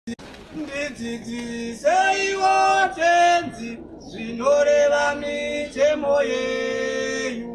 Ndidzidziseiwo tenzi zvinoreva mitemo yenyu.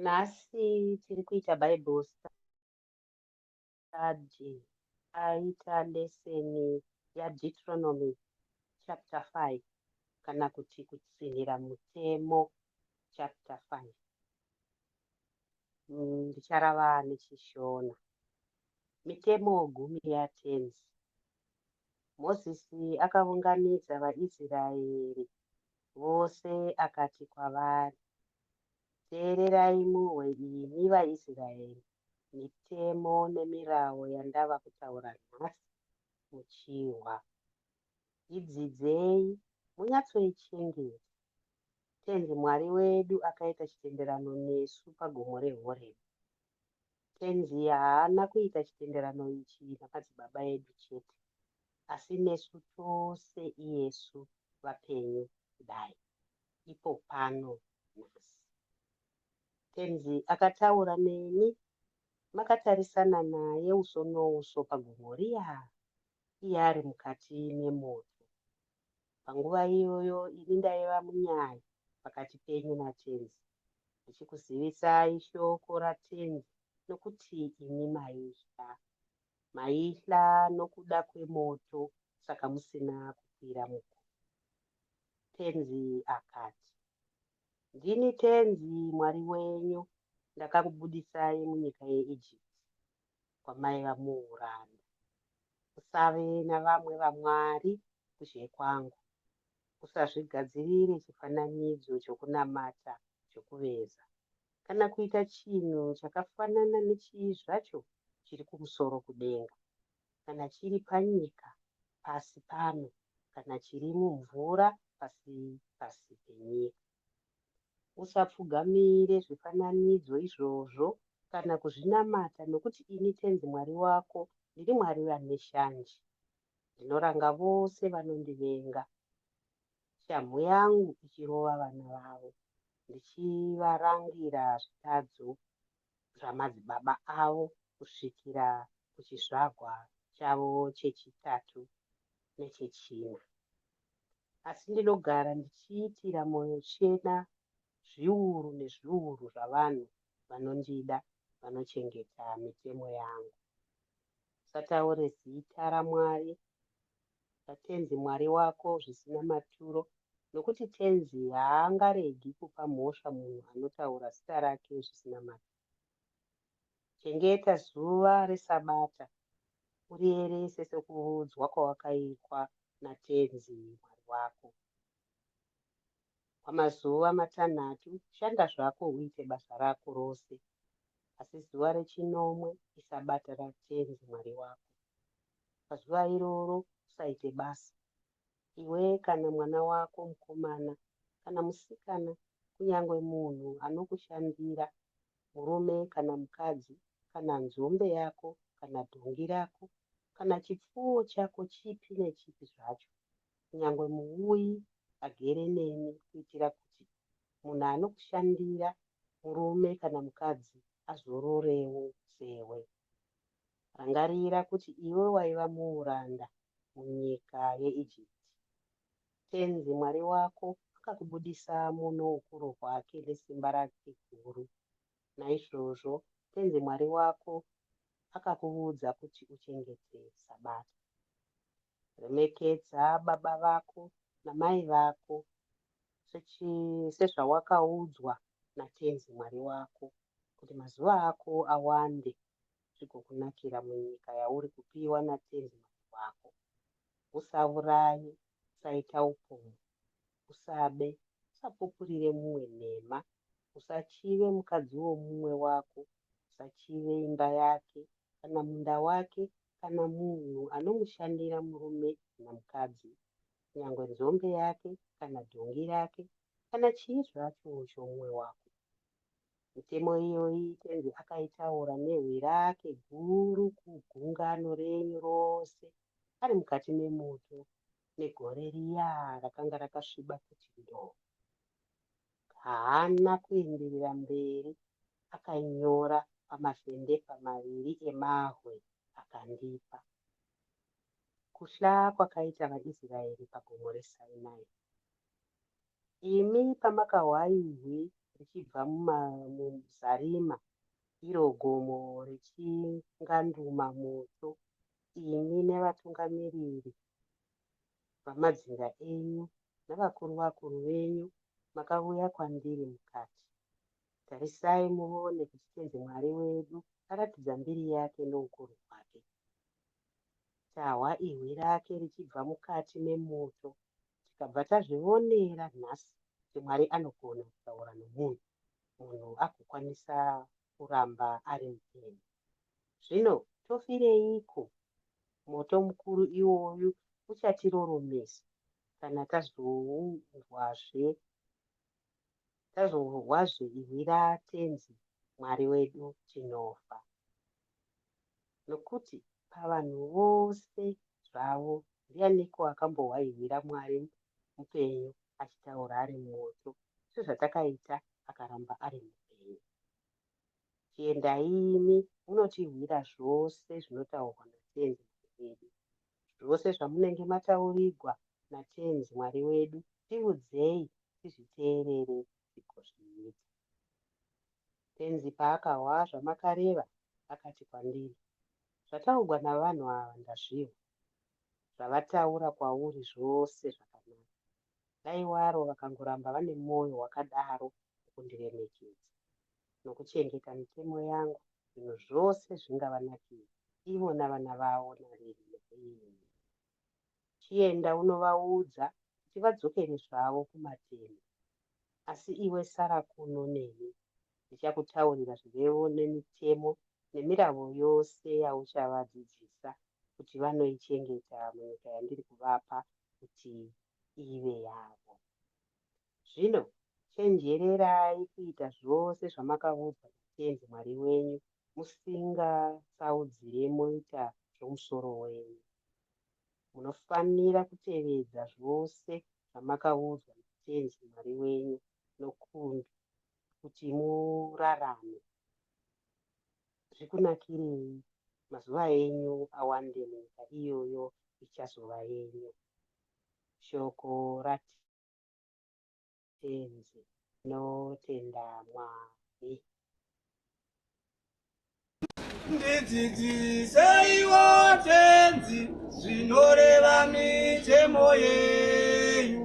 Nhasi tiri kuita Bible study. Aita leseni yaDeuteronomy chapter 5 kana kuti kutsinhira mutemo chapter 5. Ndicharava nechishona. Mitemo gumi yatenzi. Mozisi akaunganidza vaIsraeri vose akati kwavari, teererai muhwe imi vaIsraeri mitemo nemirayiro yandava kutaura nhasi muchihwa. Idzidzei munyatsoichengeta. Tenzi Mwari wedu akaita chitenderano nesu pagomo reHorebhi. Tenzi haana kuita chitenderano ichi namadzibaba edu chete, asi nesu tose iyesu vapenyu kudai ipo pano nhasi. Tenzi akataura neni makatarisana naye uso nouso pagomo riya. iye ari mukati memoto. Panguva iyoyo ini ndaiva munyaya pakati penyu naTenzi, ndichikuzivisai shoko raTenzi nokuti imi maihla nokuda kwemoto, saka musina kukwira mugomo. Tenzi akati, ndini Tenzi Mwari wenyu, ndakakubudisai munyika yeIjipiti kwamaiva muuranda. Usave navamwe vamwari kuzhe kwangu. Usazvigadzirire chifananidzo chokunamata chokuveza, kana kuita chinhu chakafanana nechii zvacho chiri kumusoro kudenga, kana chiri panyika pasi pano, kana chiri mumvura pasi penyika. Usapfugamire zvifananidzo izvozvo kana kuzvinamata, nokuti ini Tenzi Mwari wako ndiri Mwari ane shanje. Ndinoranga vose vanondivenga, shamhu yangu ichirova vana vavo, ndichivarangira zvitadzo zvamadzibaba avo kusvikira kuchizvarwa chavo chechitatu nechechina. Asi ndinogara ndichiitira mwoyo chena zviuru nezviuru zvavanhu vanondida, vanochengeta mitemo yangu. Usataure zita raMwari raTenzi Mwari wako zvisina maturo, nokuti Tenzi haangaregi kupa mhosva munhu anotaura zita rake zvisina maturo. Chengeta zuva reSabata urierese sekuudzwa kwawakaitwa naTenzi Mwari wako. Kwamazuva matanhatu shanda zvako uite basa rako rose, asi zuva rechinomwe iSabata raTenzi Mwari wako. Pazuva iroro usaite basa, iwe kana mwana wako mukomana kana musikana, kunyange munhu anokushandira, murume kana mukadzi, kana nzombe yako kana dhongi rako, kana chipfuwo chako chipi nechipi zvacho, kunyange muuyi agere nemi, kuitira kuti munhu anokushandira, murume kana mukadzi, azororewo sewe. Rangarira kuti iwe waiva muuranda munyika yeIjipiti. Tenzi Mwari wako akakubudisamo noukuru hwake nesimba rake guru. Naizvozvo Tenzi Mwari wako akakuudza kuti uchengete Sabata. Remekedza baba vako namai vako sezvawakaudzwa naTenzi Mwari wako, kuti mazuva ako awande zvigokunakira munyika yauri kupiwa naTenzi Mwari wako. Usauraye, usaita upombwe, usabe, usapupurire mumwe nhema, usachive mukadzi womumwe wako, usachive imba yake kana munda wake, kana munhu anomushandira, murume kana mukadzi, kunyange nzombe yake kana dhongi rake, kana chii zvacho chomumwe wako. Mitemo iyoyi Tenzi akaitaura nehwi rake guru kugungano renyu rose, ari mukati memoto negore riya rakanga rakasviba kuti ndo. Haana kuenderera mberi, akainyora pamavhendepa maviri emahwe akandipa. Kuhla kwakaita vaIsraeri pagomo reSinai. Imi pamakahwa ihwi richibva muZarima, iro gomo richinganduma moto, imi nevatungamiriri vamadzinza enyu navakuru venyu makauya kwandiri mukati, tarisai muone kuti Tenzi Mwari wedu aratidza mbiri yake noukuru hwake. Tahwa ihwi rake richibva mukati memoto, tikabva tazvionera nhasi kuti Mwari anogona kutaura nomunhu, munhu agokwanisa kuramba ari mupenyu. Zvino tofireiko? Moto mukuru iwoyu uchatiroromesa kana tazorwazve ihwi raTenzi Mwari wedu tinofa. Nokuti pavanhu vose zvavo, ndianiko akambohwa ihwi raMwari mupenyu achitaura ari mumoto, sezvatakaita akaramba ari mupenyu? Chiendai imi munotihwira zvose zvinotaurwa naTenzi Mwari wedu, zvose zvamunenge mataurirwa natenzi Mwari wedu, tiudzei tizviteerere tigozviita. Tenzi paakahwa zvamakareva akati kwandiri, zvataurwa navanhu ava ndazviwa, zvavataura kwauri zvose zvakanaka. Dai waro vakangoramba vane mwoyo wakadaro wokundiremekedza nokuchengeta mitemo yangu, zvinhu zvose zvingavanakira ivo navana vavo naririni. Chienda unovaudza kuti vadzokere zvavo kumatende, asi iwe sara kuno neni. Ndichakutaurira zvirevo nemitemo nemiravo yose yauchavadzidzisa kuti vanoichengeta munyika yandiri kuvapa kuti ive yavo. Zvino chenjererai kuita zvose zvamakaudzwa natenzi Mwari wenyu, musingasaudzire moita zvomusoro wenyu. Munofanira kutevedza zvose zvamakaudzwa natenzi Mwari wenyu kuti murarame. Zvikunakirei, mazuva enyu awande munyika iyoyo ichazova yenyu. Shoko ratenzi. Tinotenda Mwari. Ndidzidziseiwo tenzi zvinoreva mitemo yenyu.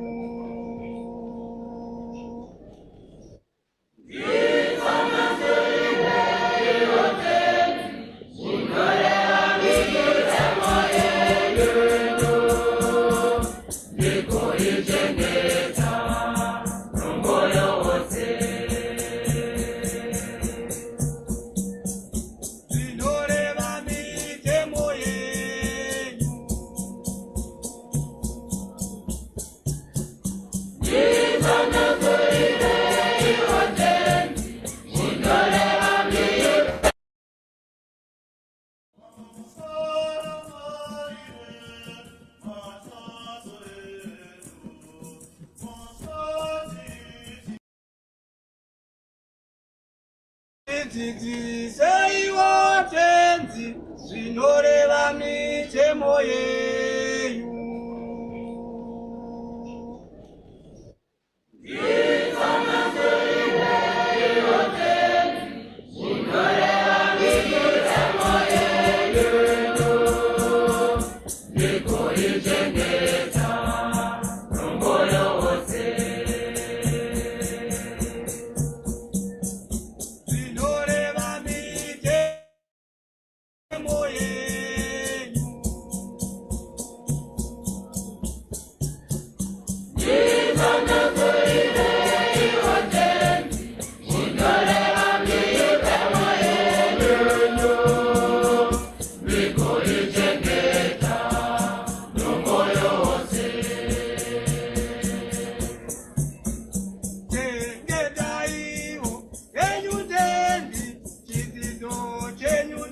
Ndidzidziseiwo tenzi zvinoreva mitemo yenyu.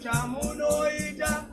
Chamunoita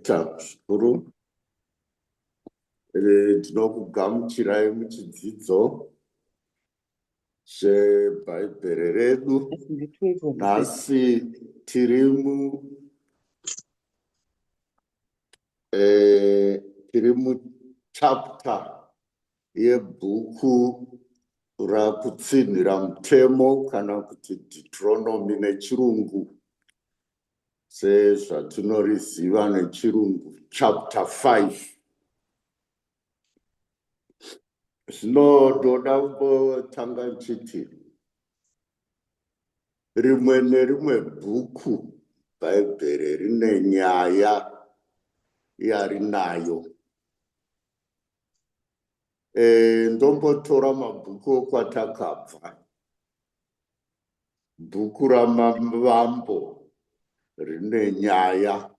zvikuru tinokugamuchirai muchidzidzo chebhaibheri redu. Nhasi tiri muchapta yebhuku rakutsinhira mutemo kana kuti Deuteronomy nechirungu, sezvatinoriziva nechirungu, chapter 5. Zvinoda kumbotanga nchiti rimwe nerimwe bhuku bhaibheri rine nyaya yarinayo. Ndombotora mabhuku okwatakabva. Bhuku ramavambo rine nyaya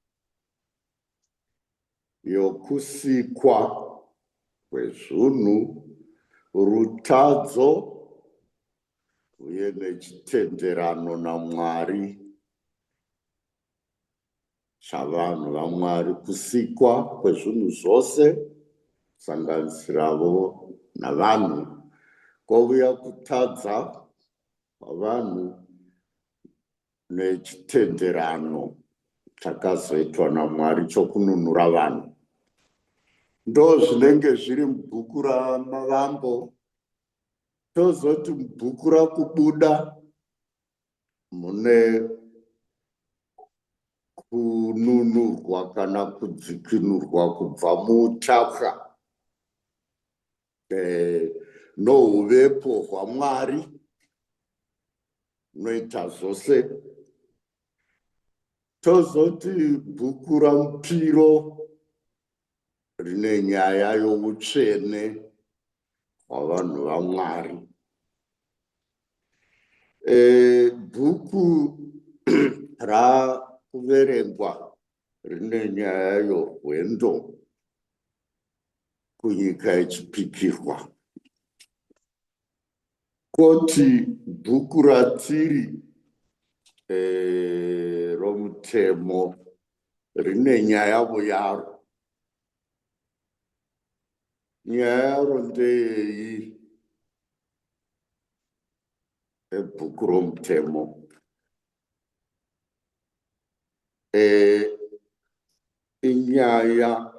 yokusikwa kwezvinhu, rutadzo uye nechitenderano naMwari chavanhu vaMwari, kusikwa kwezvinhu zvose kusanganisiravo navanhu, kwouya kutadza kwavanhu nechitenderano chakazoitwa naMwari chokununura vanhu. Ndo zvinenge zviri mubhuku ramavambo. Tozoti mubhuku rakubuda mune kununurwa kana kudzikinurwa kubva muutapwa nouvepo hwaMwari unoita zvose. Tozoti bhuku ramupiro rine nyaya youtsvene hwavanhu vaMwari. Bhuku rakuverengwa rine nyaya yorwendo kunyika yechipikirwa. Koti bhuku ratiri romutemo rine nyaya yaro. Nyaya yaro ndeyeyi ebhuku romutemo? Inyaya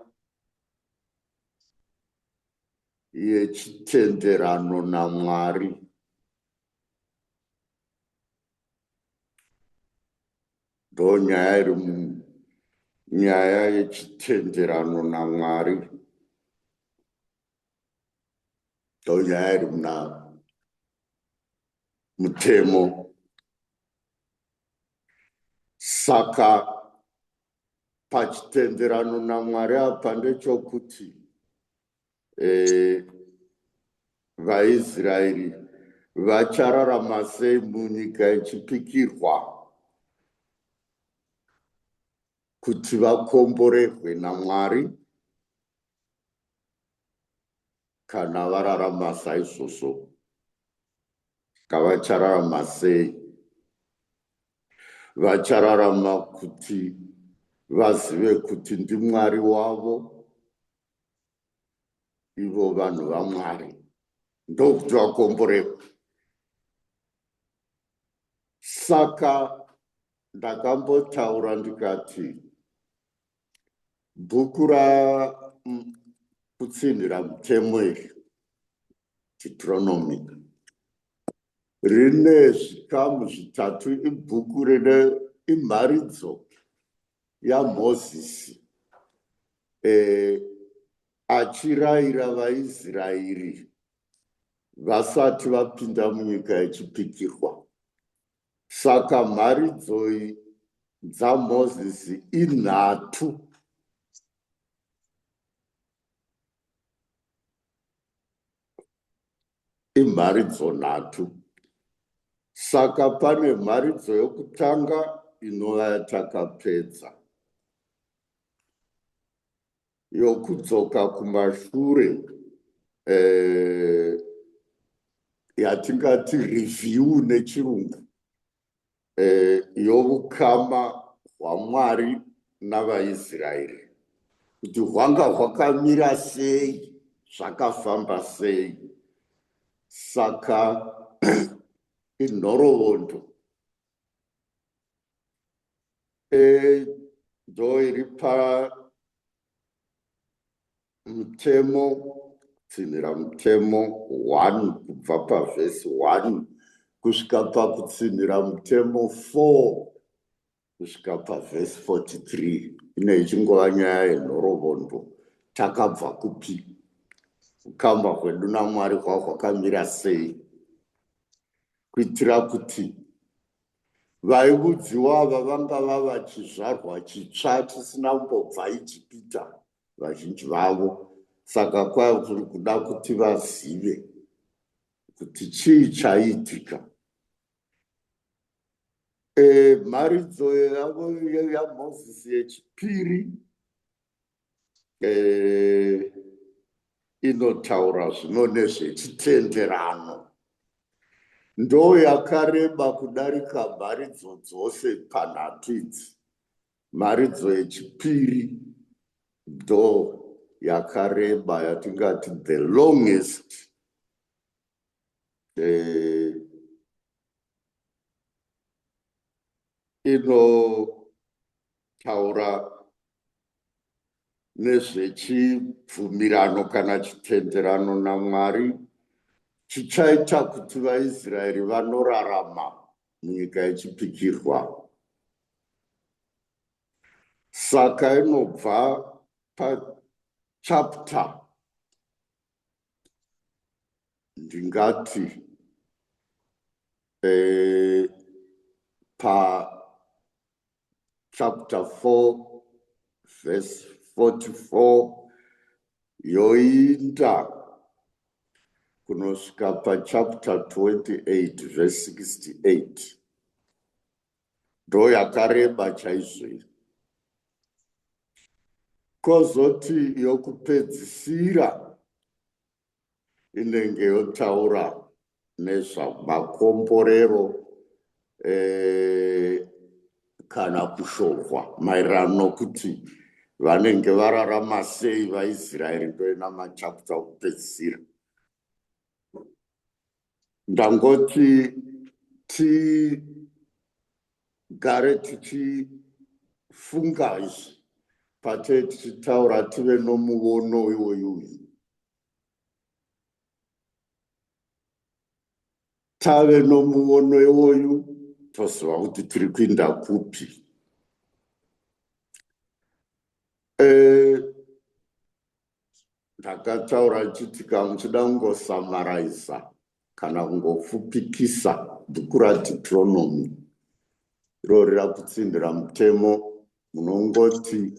yechitenderano naMwari. Ndo nyaya iri nyaya yechitenderano naMwari. Ndo nyaya iri muna mutemo. Saka pachitenderano naMwari apa ndechokuti vaIsraeri vachararama sei munyika yechipikirwa kuti vakomborerwe naMwari, kana vararama saizvozvo vachararama sei? Vachararama kuti vazive kuti ndiMwari wavo, ivo vanhu vaMwari, ndokuti vakomborerwe. Saka ndakambotaura ndikati bhuku rakutsinhira mutemo iri, Deuteronomy, rine zvikamu zvitatu. Ibhuku rine imharidzo yaMozisi achirayira vaIsraeri vasati vapinda munyika yechipikirwa. Saka mharidzo dzaMozisi inhatu. Imharidzo nhatu. Saka pane mharidzo yokutanga inova yatakapedza, yokudzoka kumashure, yatingati review nechirungu, youkama hwaMwari navaIsraeri. kuti hwanga hwakamira sei, zvakafamba sei. Saka inhoroondo ndo iri pamutemo, kutsinhira mutemo 1 kubva pavhesi 1 kusvika pakutsinhira mutemo 4 kusvika pavhesi 43. Ine ichingova nyaya yenhoroondo. Takabva kupi? Kukamba kwedu naMwari hwakamira sei, kuitira kuti vaiudziwa ava vangava vachizvarwa chitsva chisina kumbobva Ijipita vazhinji vavo. Saka kwaiva kuri kuda kuti vazive kuti chii chaiitika. Mharidzo yavo yaMozisi yechipiri inotaura zvino nezvechitenderano. Ndo yakareba kudarika mharidzo dzose panhatu idzi. Mharidzo yechipiri ndo yakareba, yatingati the longest. Inotaura nezvechibvumirano kana chitenderano naMwari chichaita kuti vaIsraeri vanorarama munyika yechipikirwa. Saka inobva pachapter, ndingati chapter 4 verse 44 yoinda kunosvika pachapter 28 verse 68. Ndo yakareba chaizvo. Kozoti yokupedzisira inenge yotaura nezvamakomborero kana kushovwa, maererano nokuti vanenge vararama sei vaIsraeri. Ndo ina machapter okupedzisira. Ndangoti tigare tichifunga izvi pate tichitaura tive nomuono iwoyu. Tave nomuono iwoyu toziva kuti tiri kuinda kupi. Ndakataura chiti kamuchida kungosamaraiza kana kungofupikisa bhuku raDeuteronomy iro rira kutsindira mutemo, munongoti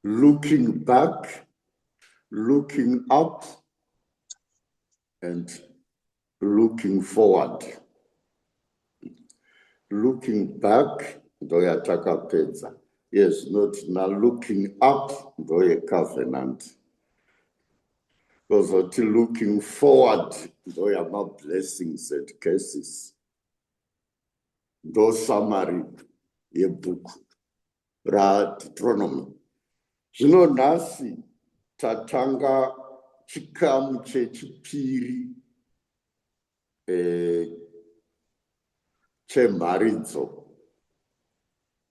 looking back, looking up, and looking forward. Looking back ndo yatakapedza. Yes, not now. Looking up ndo yecovenant. Because looking forward ndo yama blessings and curses. Ndo summary yebhuku raDeuteronomy. Zvino nhasi tatanga chikamu chechipiri chemharidzo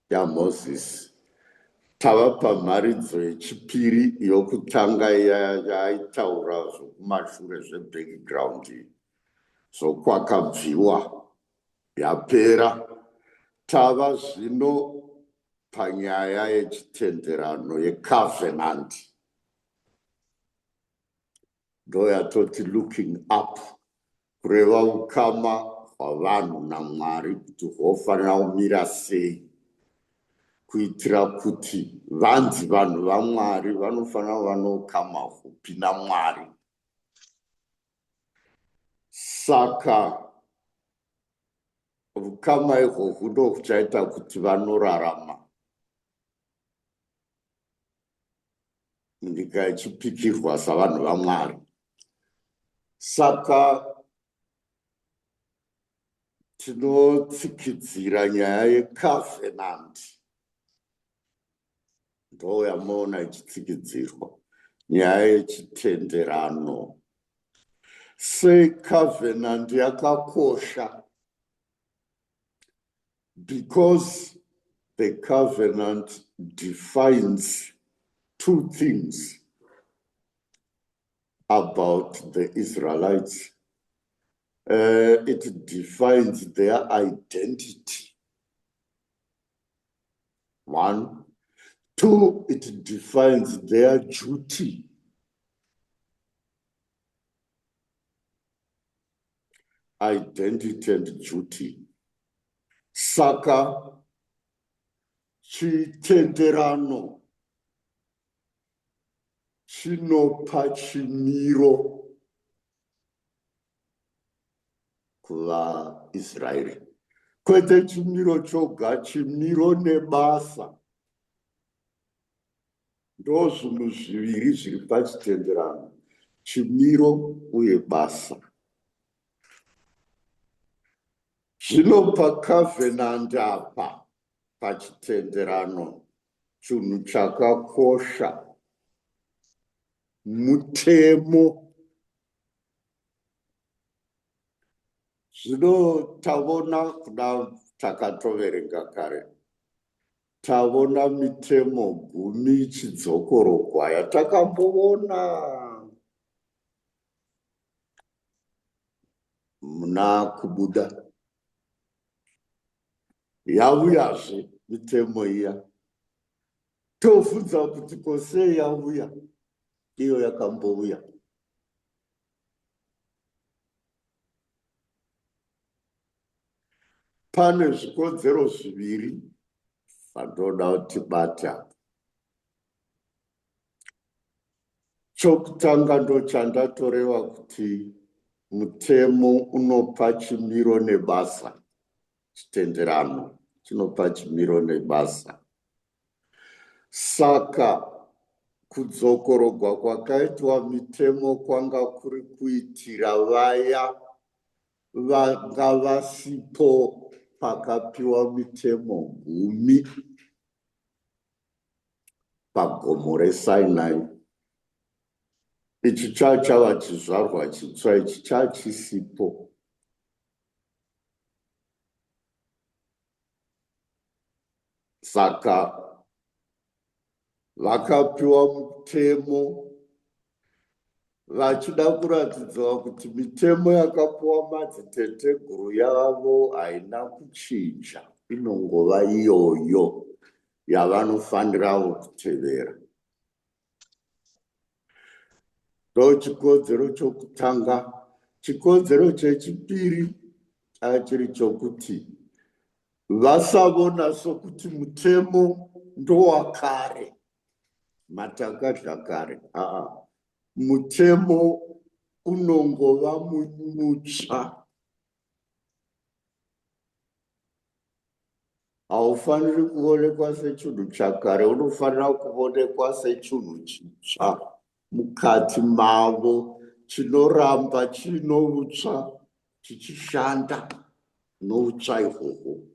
yaMozisi. Tava pamharidzo yechipiri yokutanga yaitaura zvokumashure zvebackground, zvokwakabviwa, yapera. Tava zvino panyaya yechitenderano yecovenant. Ndo yatoti looking up, kureva ukama hwavanhu naMwari kuti hwofanira kumira sei, kuitira kuti vanzi vanhu vaMwari vanofanira kuva noukama hupi naMwari. Saka ukama ihwohwu ndo huchaita kuti vanorarama munyika yechipikirwa savanhu vaMwari. Saka tinotsikidzira nyaya yecovenant. Ndo yamaona ichitsikidzirwa nyaya yechitenderano. Sei covenant yakakosha? Because the covenant defines two things about the Israelites. It defines their identity. One. Two, it defines their duty. Identity and duty. Saka chitenderano chinopa chimiro kuvaIsraeri. Kwete chimiro choga, chimiro nebasa. Ndo zvinhu zviviri zviri pachitenderano, chimiro uye basa. Zvinopa covenant apa pachitenderano chinhu chakakosha, mutemo. Zvino tavona kuda takatoverenga kare, tavona mitemo 10 chidzokoro yatakamboona muna kubuda. Yauyazve mitemo iya. Tobvunza kuti kose yauya, iyo yakambouya. Pane zvikodzero zviviri vandoda kuti bata. Chokutanga ndo chandatoreva kuti mutemo unopa chimiro nebasa. Chitenderano chinopa chimiro nebasa. Saka kudzokorogwa kwakaitwa mitemo kwanga kuri kuitira vaya vanga vasipo pakapiwa mitemo 10 pagomo reSinai. Ichi chava chizvarwa chitsva, ichi chachisipo. Saka vakapiwa mutemo vachida kuratidza kuti mitemo yakapiwa madziteteguru yavo haina kuchinja, inongova iyoyo yavanofanirawo kutevera. Ndo chikodzero chokutanga. Chikodzero chechipiri chiri chokuti vasavona sokuti mutemo ndowakare, matakadla. Mutemo unongova mutsva. Haufaniri kuonekwa sechinhu chakare, unofanira kuonekwa sechinhu chitsva mukati mavo, chinoramba chinovutsva, chichishanda noutsva ihwohwo.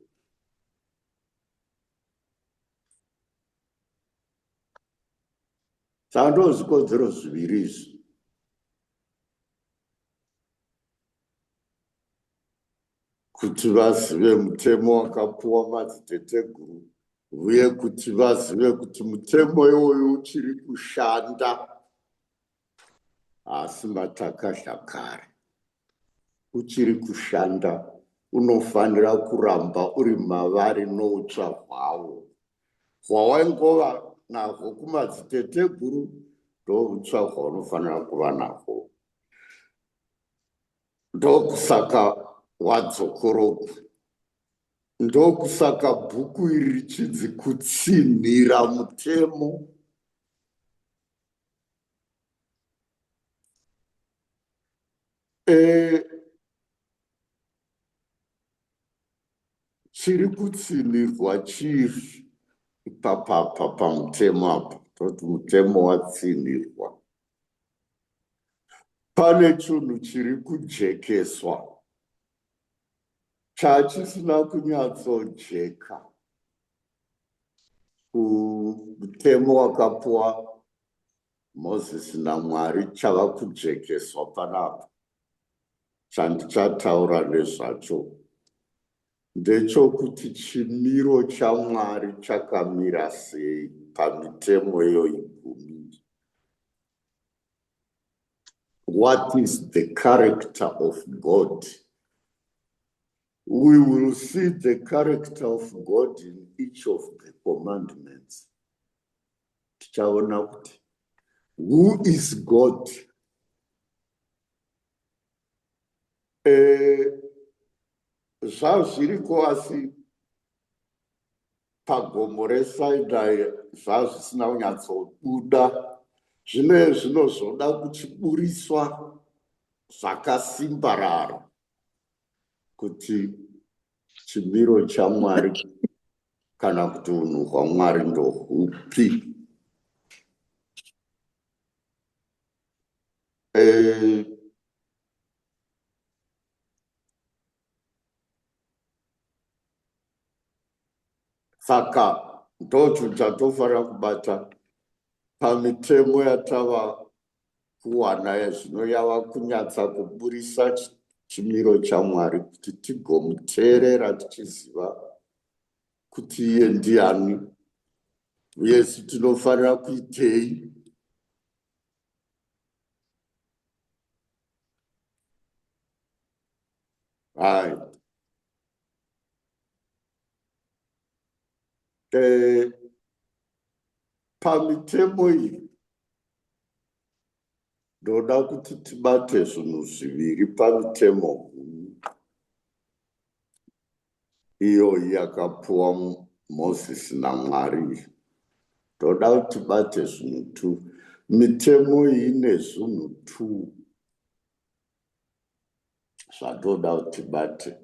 Saka ndo zvikodzero zviviri izvi. Kuti vazive mutemo wakapiwa madziteteguru, uye kuti vazive kuti mutemo iwoyo uchiri kushanda. Asi matakadla kare, uchiri kushanda, unofanira kuramba uri mavari noutsva hwawo. Hwawaingova nahwo kumadziteteguru, ndoutsva hwaunofanira kuva nahwo. Ndokusaka wadzokorogwa. Ndokusaka bhuku iri richinzi kutsinhira mutemo. Chiri kutsinhirwa chii pamutemo apa? Toti mutemo watsinhirwa. Pane chinhu chiri kujekeswa. chachisina kunyatsojeka mutemo wakapuwa Mozisi naMwari chava kujekeswa panapa. Chandichataura nezvacho ndechokuti chimiro chaMwari chakamira sei pamitemo iyoyi 10. What is the character of God? We will see the character of God in each of the commandments. Tichaona kuti who is God? Zvazviriko asi pagomo reSinai zvazvisina kunyatsobuda. Zvino zvinozoda kuchiburiswa zvakasimbarara kuti chimiro chaMwari kana kuti unhu hwaMwari ndohupi. Saka ndocho chatofanira kubata pamitemo yatava kuwana zvino yava kunyatsa kuburisa chimiro chaMwari kuti tigomuteerera tichiziva kuti iye ndiani uye tinofanira kuitei. Pamitemo iyi ndoda kuti tibate zvinhu zviviri pamitemo iyo yakapuwa Mozisi naMwari. Ndoda kuti tibate zvinhu 2. Mitemo iyi ine zvinhu 2 zvatoda kuti tibate.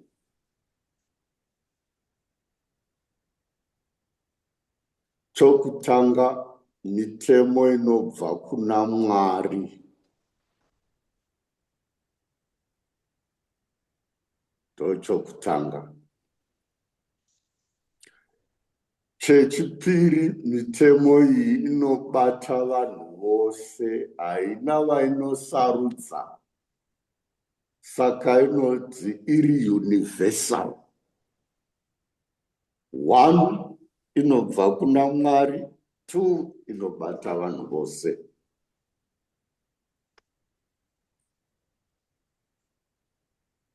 Chokutanga, mitemo inobva kuna Mwari. Ndochokutanga. Chechipiri, mitemo iyi inobata vanhu vose, haina vainosarudza. Saka inonzi iri universal. 1 inobva kuna Mwari, 2 inobata vanhu vose.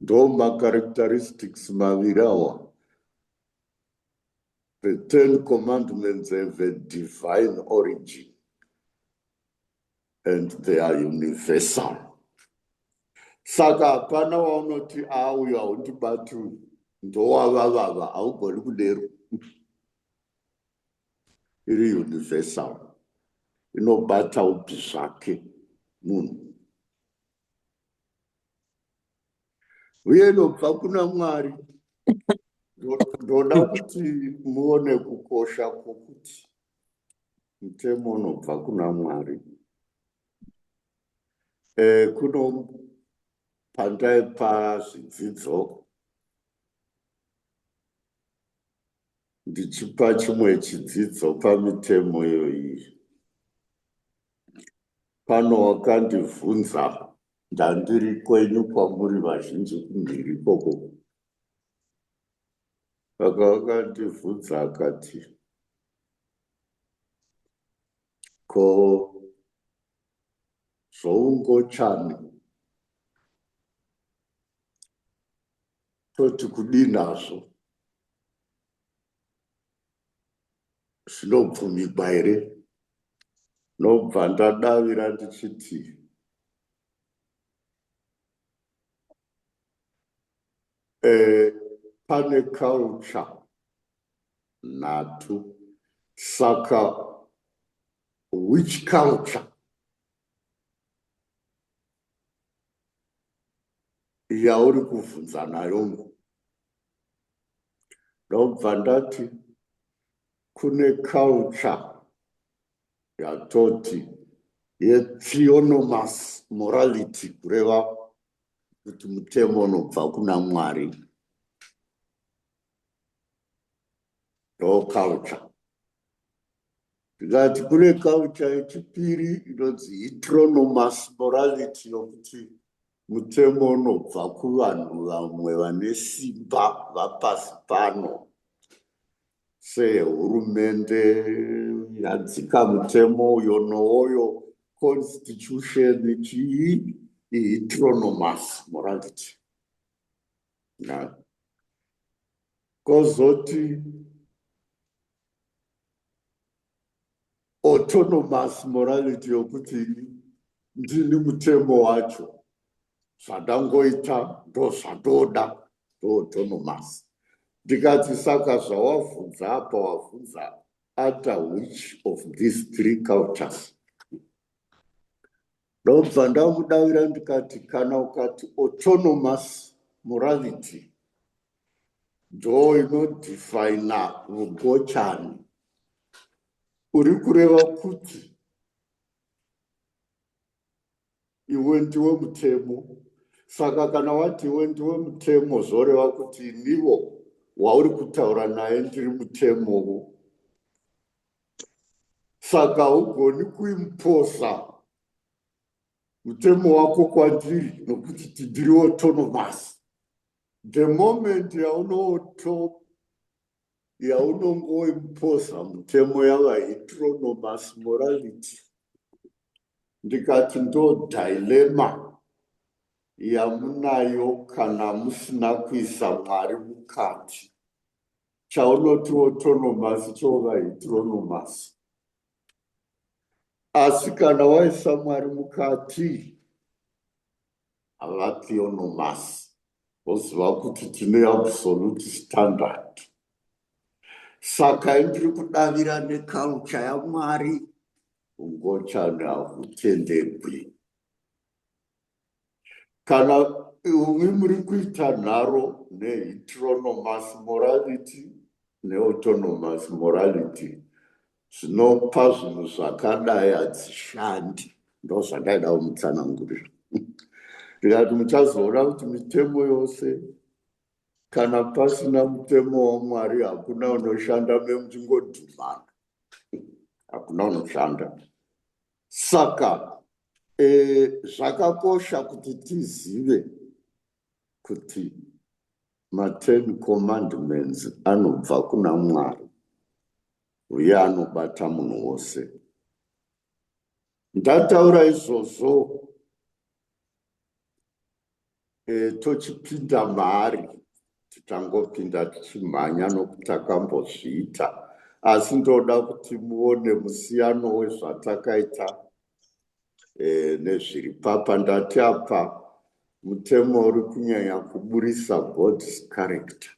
Ndo macharacteristics maviri awa. The 10 commandments have a divine origin and they are universal. Saka hapana waunoti auya undibati ndowavavava haugoni kudero. Iri universal. Inobata upi zvake munhu. Uye inobva kuna Mwari. Ndoda kuti muone kukosha kwokuti mutemo unobva kuna Mwari. Kuno pandaipa zvidzidzo ndichipa chimwe chidzidzo pamitemo iyoyi. Pano wakandibvunza ndandiri kwenyu kwamuri vazhinji kumhiri ikoko. Saka wakandibvunza akati, ko zvoungochani toti kudii nazvo? Zvinobvumigwa here? Nobva ndadavira ndichiti pane culture nhatu. Saka which culture yauri kubvunza nayo? Ndobva ndati kune culture yatoti yetheonomous morality, kureva kuti mutemo unobva kuna Mwari. ndoculture. Tikati kune culture yechipiri inonzi heteronomous morality, yokuti mutemo unobva kuvanhu vamwe vane simba vapasi pano, sehurumende yadzika mutemo uyo nooyo, constitution chii, heteronomous morality. Kozoti autonomous morality, yokuti ndini mutemo wacho, zvandangoita ndozvandoda, autonomous. Ndikati saka zvawavhunza apa wavhunza under which of these three cultures? Ndobva ndamudavira ndikati kana ukati autonomous morality ndo inodefina ugochani, uri kureva kuti iwe ndiwe mutemo. Saka kana wati iwe ndiwe mutemo, zvoreva kuti niwo wauri kutaura naye ndiri mutemo. Saka ugoni kuimposa mutemo wako kwandiri nokuti tindiri autonomous. The moment yaunongoimposa mutemo yava heteronomous morality, ndikati ndo dilemma yamunayo kana musina kuisa Mwari mukati. Chaunoti autonomous chova heteronomous. Asi kana waisa Mwari mukati, hava theonomous. Woziva kuti tine absolute standard. Saka ndiri kudavira neculture yaMwari, ugochani hahutendekwi. Kana umwe muri kuita nharo neheteronomous morality neautonomous morality, zvinopa zvinhu zvakadai hadzishandi. Ndo zvandaida kumutsanangurira. Ndikati muchazoona kuti mitemo yose, kana pasina mutemo waMwari hakuna unoshanda, memuchingodhumana, hakuna unoshanda. Saka zvakakosha kuti tizive kuti ma10 commandments anobva kuna Mwari, uye anobata munhu wose. Ndataura izvozvo tochipinda mahari, titangopinda tichimhanya nokuti takambozviita, asi ndoda kuti muone musiyano wezvatakaita nezviri papa. Ndati apa mutemo uri kunyanya kuburisa God's character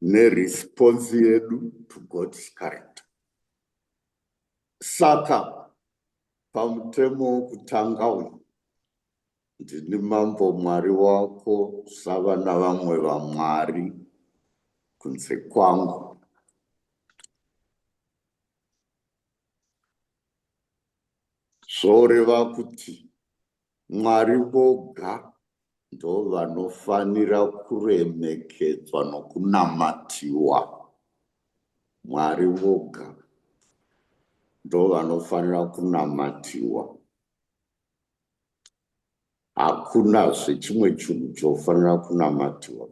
neresponse yedu to God's character. Saka pamutemo wokutanga uyu, ndini mambo Mwari wako, sava navamwe vaMwari kunze kwangu. Zvoreva kuti Mwari voga ndo vanofanira kuremekedzwa nokunamatiwa. Mwari voga ndo vanofanira kunamatiwa. Hakuna zvechimwe chinhu chofanira kunamatiwa.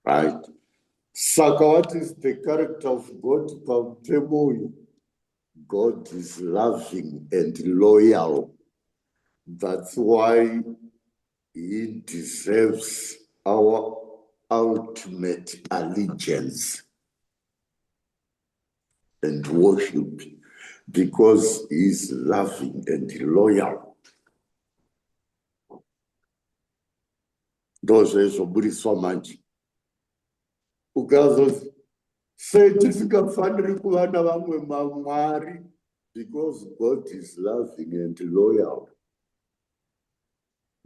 Right? Saka what is the character of God pamutemo uyu? God is loving and loyal. That's why he deserves our ultimate allegiance and worship, because he is loving and loyal. Ndozvo zvoburiswa manje. Ukazozi sei tisingafaniri kuva navamwe vaMwari, because God is loving and loyal.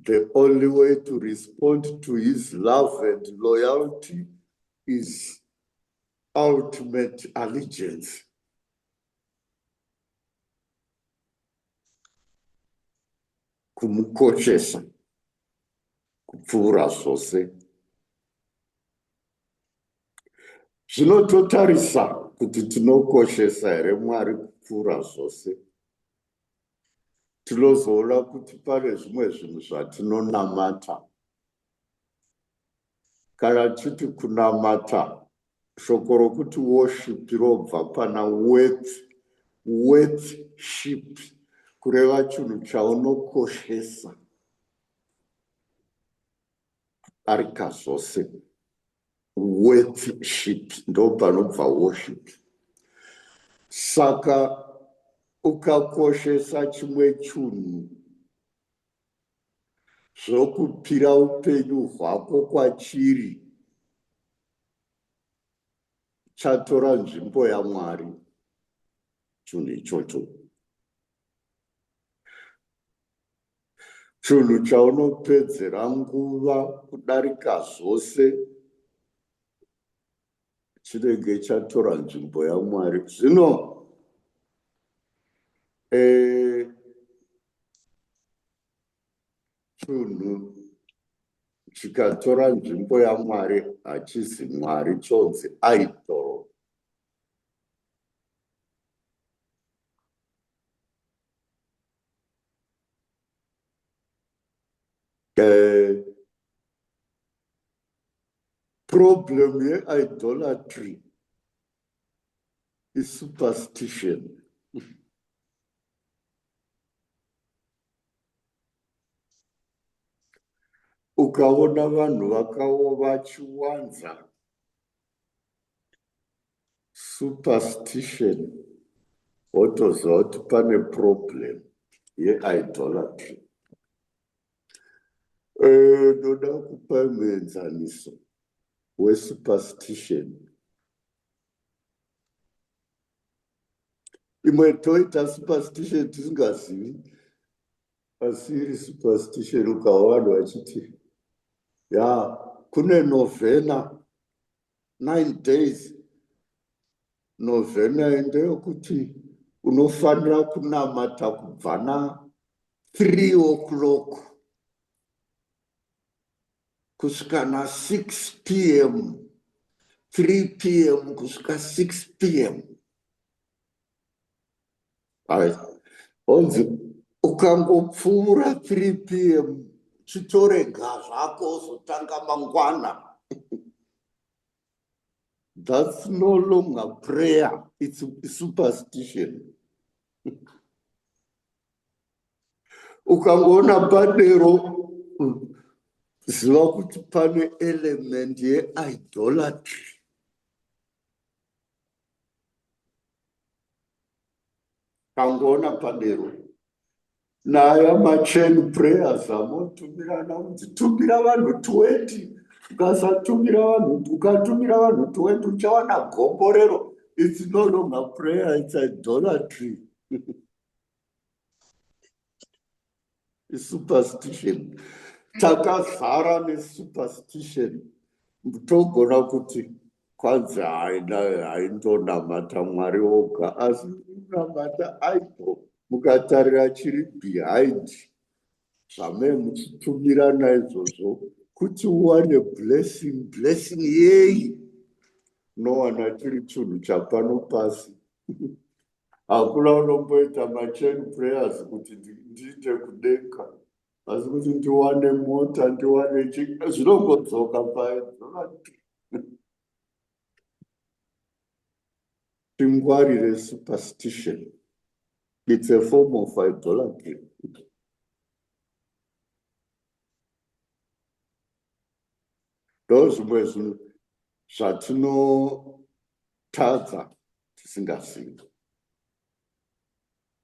The only way to respond to his love and loyalty is ultimate allegiance. Kumukoshesa, kupfuura zvose. zvinototarisa kuti tinokoshesa here Mwari kupfuura zvose. Tinozoona kuti pane zvimwe zvinhu zvatinonamata. Kana titi kunamata, shoko rokuti worship robva pana worship, kureva chinhu chaunokoshesa arika zvose. Worship ndo panobva worship. Saka ukakoshesa chimwe chinhu, zvokupira upenyu hwako kwachiri, chatora nzvimbo yaMwari chinhu ichocho. Chinhu chaunopedzera nguva kudarika zvose chinenge chatora nzvimbo yaMwari. Zvino chinhu chikatora nzvimbo yaMwari hachizi Mwari, chonzi idol. Problem ye-idolatry is superstition. Ukaona vanhu vachiwanza superstition, wotoziva kuti pane problem ye-idolatry. Ndoda kupa muenzaniso wesuperstition. Imwe toita superstition tisingazivi, asi iri superstition ukaona vanhu vachiti, kune novena 9 days. Novena ndeyokuti unofanira kunamata kubva na3 o'clock kusvika na6 p.m. 3 p.m. kusvika 6 p.m. Onzi ukangopfuura 3 p.m. chitorega zvako zotanga mangwana. That's no longer prayer, it's superstition. Ukangoona padero, ziva kuti pane element ye-idolatry. Ukangoona padero, naya ma-chain prayers amotumirana kuti tumira vanhu 20. Ukatumira vanhu 20 uchawana gomborero. It's no longer prayer, it's idolatry. It's superstition. Takazara nesuperstition. Togona kuti kwanza haindonamata Mwari oga, asi unamata idol. Mukatarira chiri behind zvamene muchitumirana izvozvo kuti uwane blessing yei unowana chiri chinhu chapano pasi. Hakuna unomboita ma-chain prayers kuti ndiite kudenga, asi kuti ndiwane mota, ndiwane zvinongodzoka paidolatry. Tingwarire superstition. It's a form of idolatry. Ndozvimwe zvinhu zvatinotadza tisingazivi,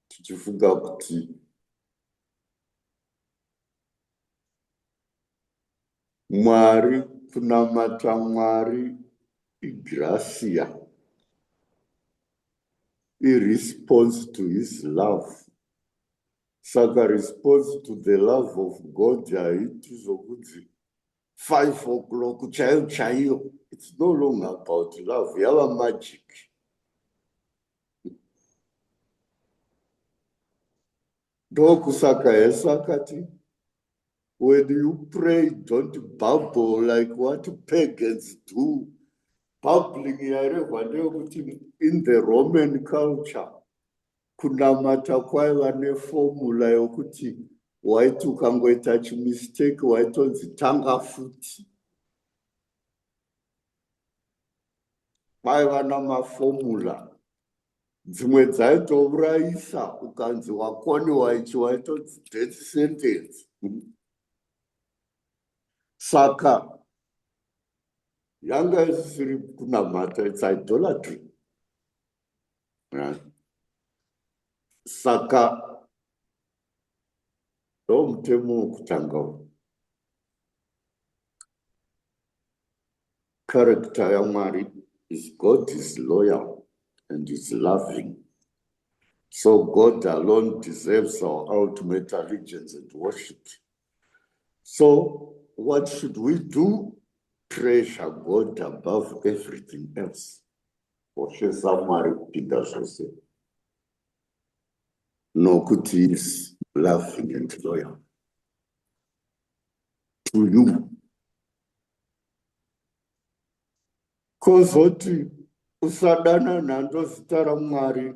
tichifunga kuti Mwari, kunamata Mwari igracia, response to his love. Saka response to the love of God haiti zvokuti 5 o'clock chaiyo. It's no longer about love, yava magic. Ndokusaka Yesu akati, when you pray, don't babble like what pagans do, bubbling yarehwa ndeyekuti in the Roman culture kunamata kwaiva neformula yokuti waiti ukangoita chimistake waitonzi tanga futi. Kwaiva namafomula dzimwe dzaitourayisa ukanzi wakoniwa ichi waitonzi death sentence. Saka yanga isiri kunamata, it's idolatry. Saka ndomutemo wokutanga. Character yaMwari is God is loyal and is loving. So God alone deserves our ultimate allegiance and worship. So what should we do? Treasure God above everything else. Oshesa Mwari kupinda zvose. Nokuti he is loving and loyal to you. Kozoti usadana nhando zita raMwari.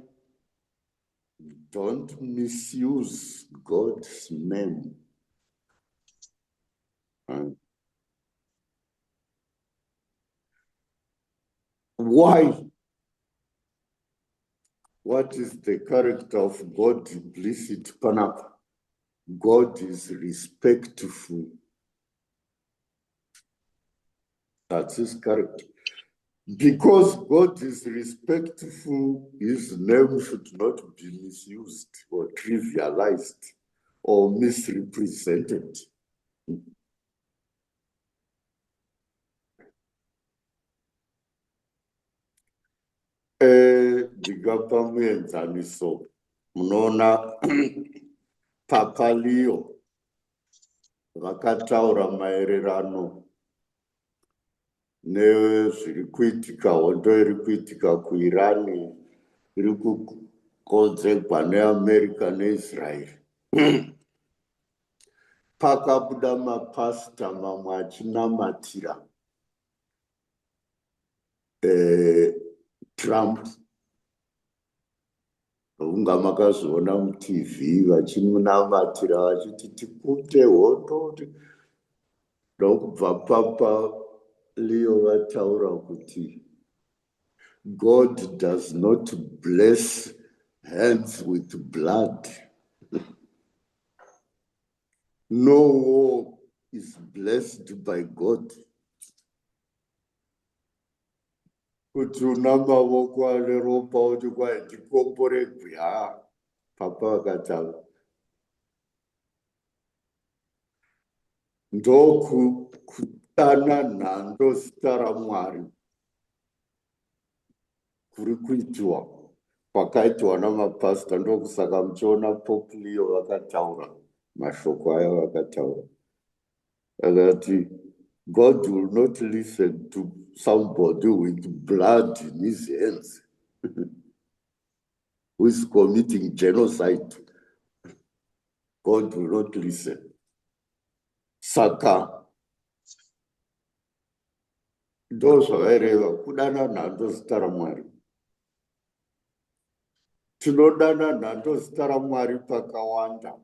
Don't misuse God's name. Why? What is the character of God implicit? Panapa. God is respectful. That's his character. Because God is respectful, his name should not be misused or trivialized or misrepresented. Ndingapa muenzaniso munoona Papa Leo vakataura maererano nezviri kuitika, hondo iri kuitika kuIran iri kukonzerwa neAmerica neIsrael. Pakabuda mapasita mamwe achinamatira Trump. Unga makazviona muTV vachimunamatira vachiti tikute hondo. Ndokubva Papa Leo vataura kuti God does not bless hands with blood. No war is blessed by God. Kuti una mavoko ane ropa kuti kwai ndikomboregwe. Papa vakataura ndokutana nhando zita raMwari kuri kuitiwa kwakaitwa namapasita. Ndokusaka muchiona Pope Leo vakataura mashoko aya vakataura akati God will not listen to somebody with blood in his hands who is committing genocide. God will not listen. Saka ndozvaireva kudana nhando zita raMwari. Tinodana nhando zita raMwari pakawanda.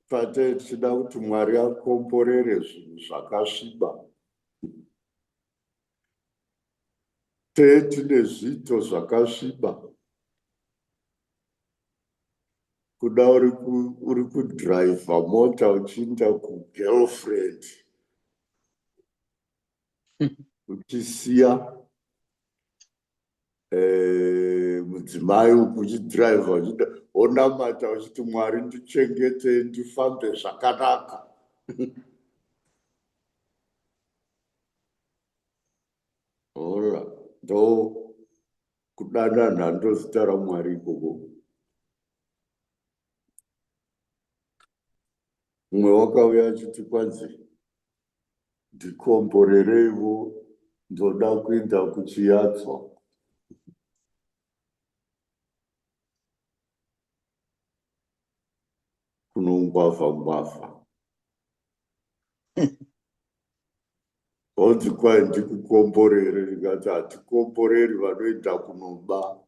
Pate tichida kuti Mwari akomborere zvinhu zvakasviba. Tine zviito zvakasviba. Kuda uri kudhiraivha mota uchienda kugirlfriend uchisiya mudzimai uchidhiraivha uchida onamata uchiti Mwari ndichengete ndifambe zvakanaka. Ora ndo kudana nhando zita raMwari ikoko. Mumwe wakauya achiti kwanzi ndikomborereiwo ndoda kuenda kuchiyatswa. Kunongwavha ngwavha. Onzi kwai ndikukomborere, ndikati hatikomboreri vanoenda kunoba.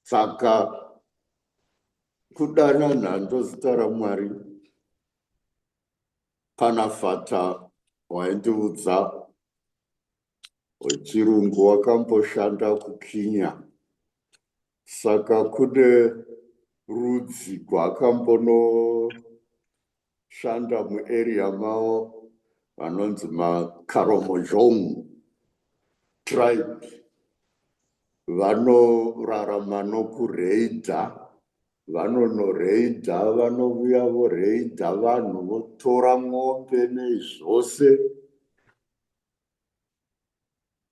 Saka kudana nhando zita raMwari, pana fata waindiudza wechirungu wakamboshanda kuKenya. Saka kune rudzi rwaakambonoshanda muarea mavo vanonzi maKaromojong tribe. Vanorarama nokureidha, vanonoreidha, vanouya voreidha vanhu, votora mombe nezvose.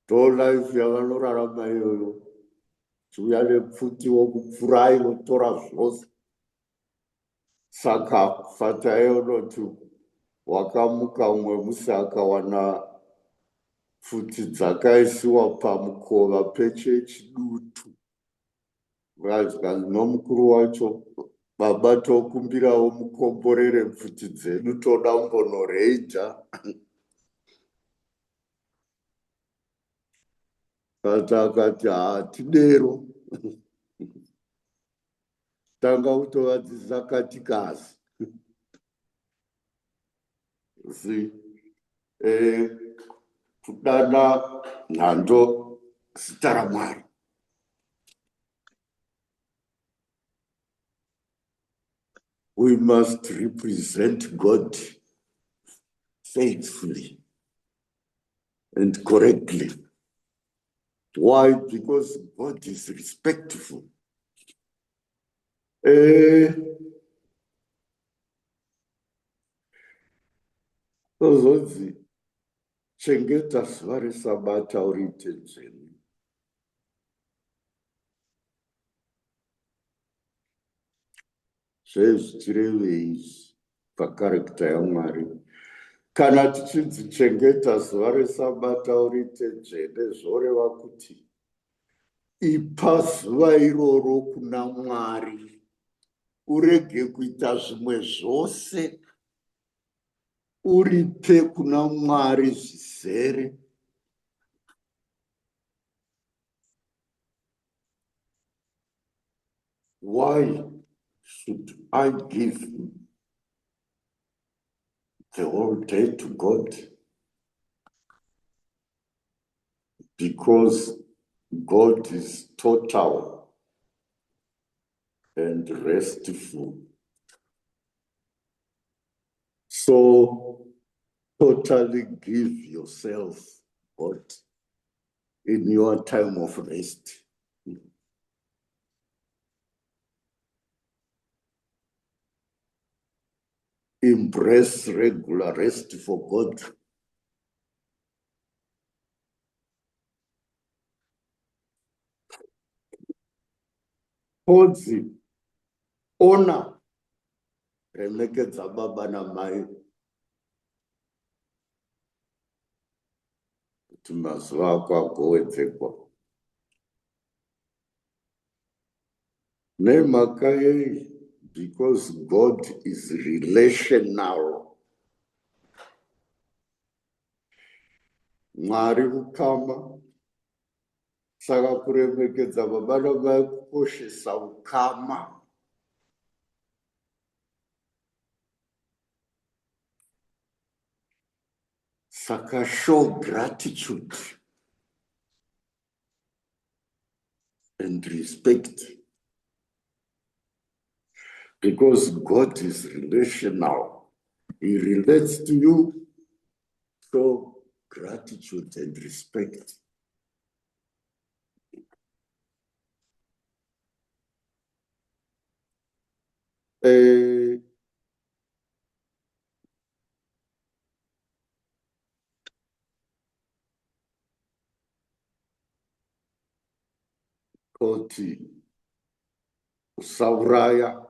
Ndolife yavanorarama iyoyo. Chiuya nepfuti wokupfurai, votora zvose. Saka fata yonoti wakamuka umwe musi akawana pfuti dzakaisiwa pamukova pechechi dutu. Vakazika nomukuru wacho, baba tokumbirawo mukomborere pfuti dzenyu, toda kumbonoreidha. Fata akati hatidero. Tanga kutovadzisa katikazi. Kudana nhando zita raMwari. We must represent God faithfully and correctly. Why? Because God is respectful. Tozodzi chengeta zuva reSabata uriite dzvene. Zvezvitirevei pakarekta yaMwari? Kana tichidzichengeta zuva reSabata uriite dzvene, zvoreva kuti ipa zuva iroro kuna Mwari, urege kuita zvimwe zvose, uripe kuna Mwari zvizere. Why should I give the whole day to God? Because God is total and restful. So totally give yourself, God, in your time of rest. Embrace regular rest for God. Kodzi, ona, remekedza baba namai, kuti mazuva ako agowedzekwa. Nemhaka yei? Because God is relational. Mwari ukama. Saka kuremekedza baba namai kukoshesa ukama. Saka show gratitude and respect. Because God is relational. He relates to you. Show gratitude and respect. Koti usauraya,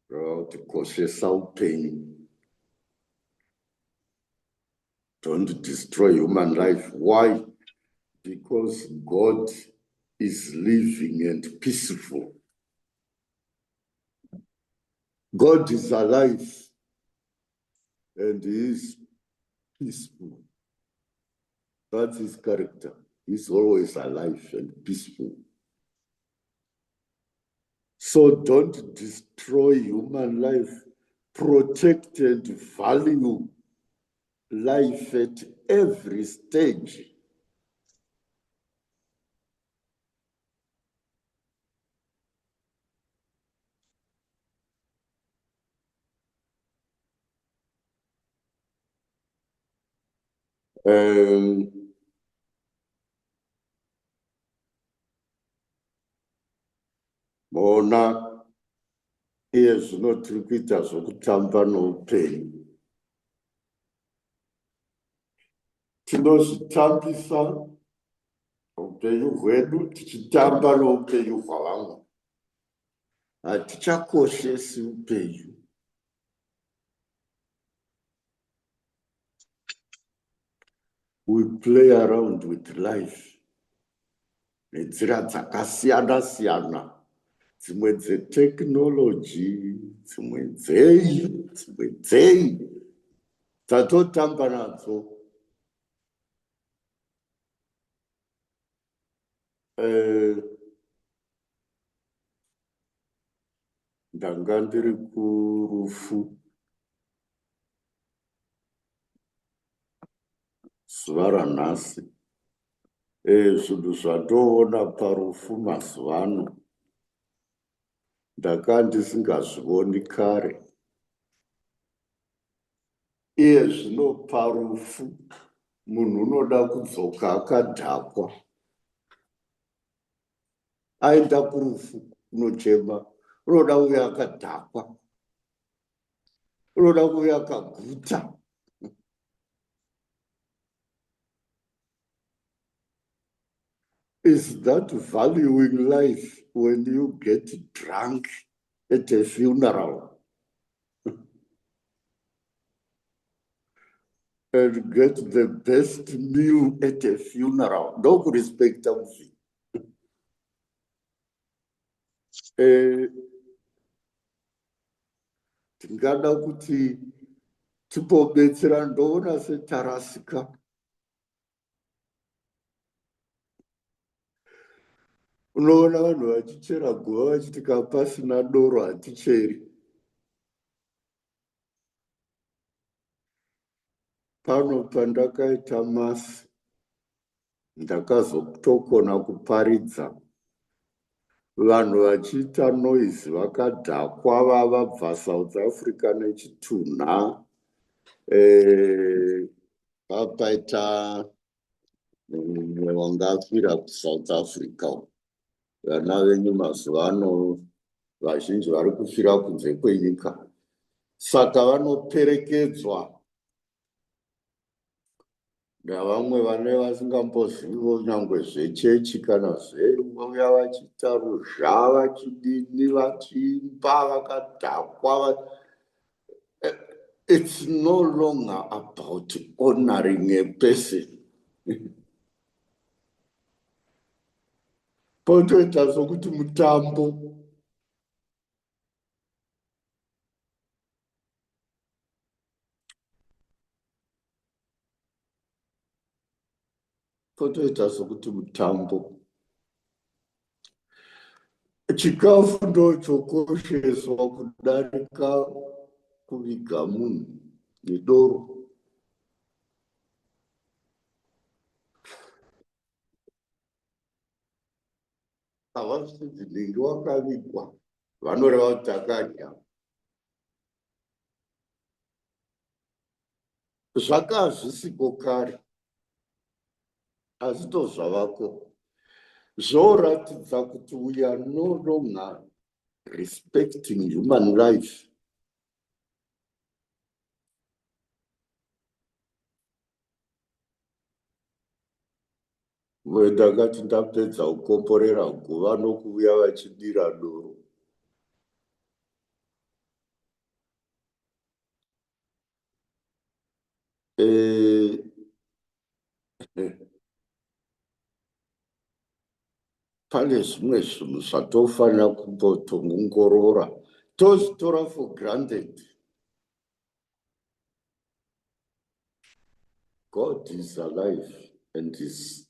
kuti koshesa upenyu. Don't destroy human life. Why? Because God is living and peaceful. God is alive and he is peaceful. That's his character. He's always alive and peaceful. So don't destroy human life. Protect and value life at every stage. Mona iye zvino tiri kuita zvokutamba noupenyu. Tinozvitambisa upenyu hwedu tichitamba noupenyu hwavamwe. Hatichakoshesi upenyu. We play around with life nenzira dzakasiyana siyana, dzimwe dzetechnology, dzimwe dzei dzatotamba nadzo. Ndanga ndiri kurufu zuva ranhasi. Zvinhu zvandoona parufu mazuva ano ndakanga ndisingazvioni kare. Iye zvino parufu munhu unoda kudzoka akadhakwa. Aenda kurufu unochema, unoda kuuya akadhakwa, unoda kuuya akaguta. Is that valuing life when you get drunk at a funeral and get the best meal at a funeral? Don't respect something. Tingada kuti tipobetsera ndoona setarasika. Unoona vanhu vachichera guva vachiti kapasina doro haticheri. Pano pandakaita masi ndakazotokona kuparidza vanhu vachiita noise vakadhakwa vabva South Africa nechitunha. Papaita mumwe wanga afira kuSouth Africa. Vana venyu mazuva ano vazhinji vari kufira kunze kwenyika, saka vanoperekedzwa navamwe vane vasingamboziviwo nyangwe zvechechi kana zveuya vachiita ruzha vachidini vachiimba vakadhakwa. It's no longer about honoring a person. Potoita sokuti mutambo. Potoita sokuti mutambo. Chikafu ndochokosheswa kudarika kuviga munhu nedoro. Havasvitsi dzinenge wakavigwa vanoreva kuti akadya. Zvanga hazvisiko kare, asi tozvavako. Zvoratidza kuti we are no longer respecting human life. Ndakati ndapedza kukomborera guva nokuuya vachidira doro. pane zvimwe zvinhu zvatofanira kumboongorora, tozvitora for granted. God is alive and is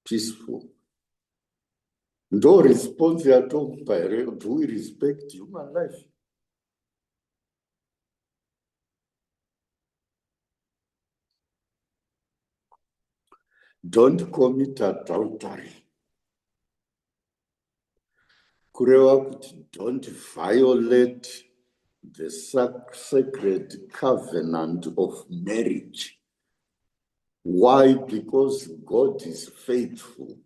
peaceful. No response yatokupa here, do we respect human life? Don't commit adultery. Kureva kuti don't violate the sacred covenant of marriage. Why? Because God is faithful.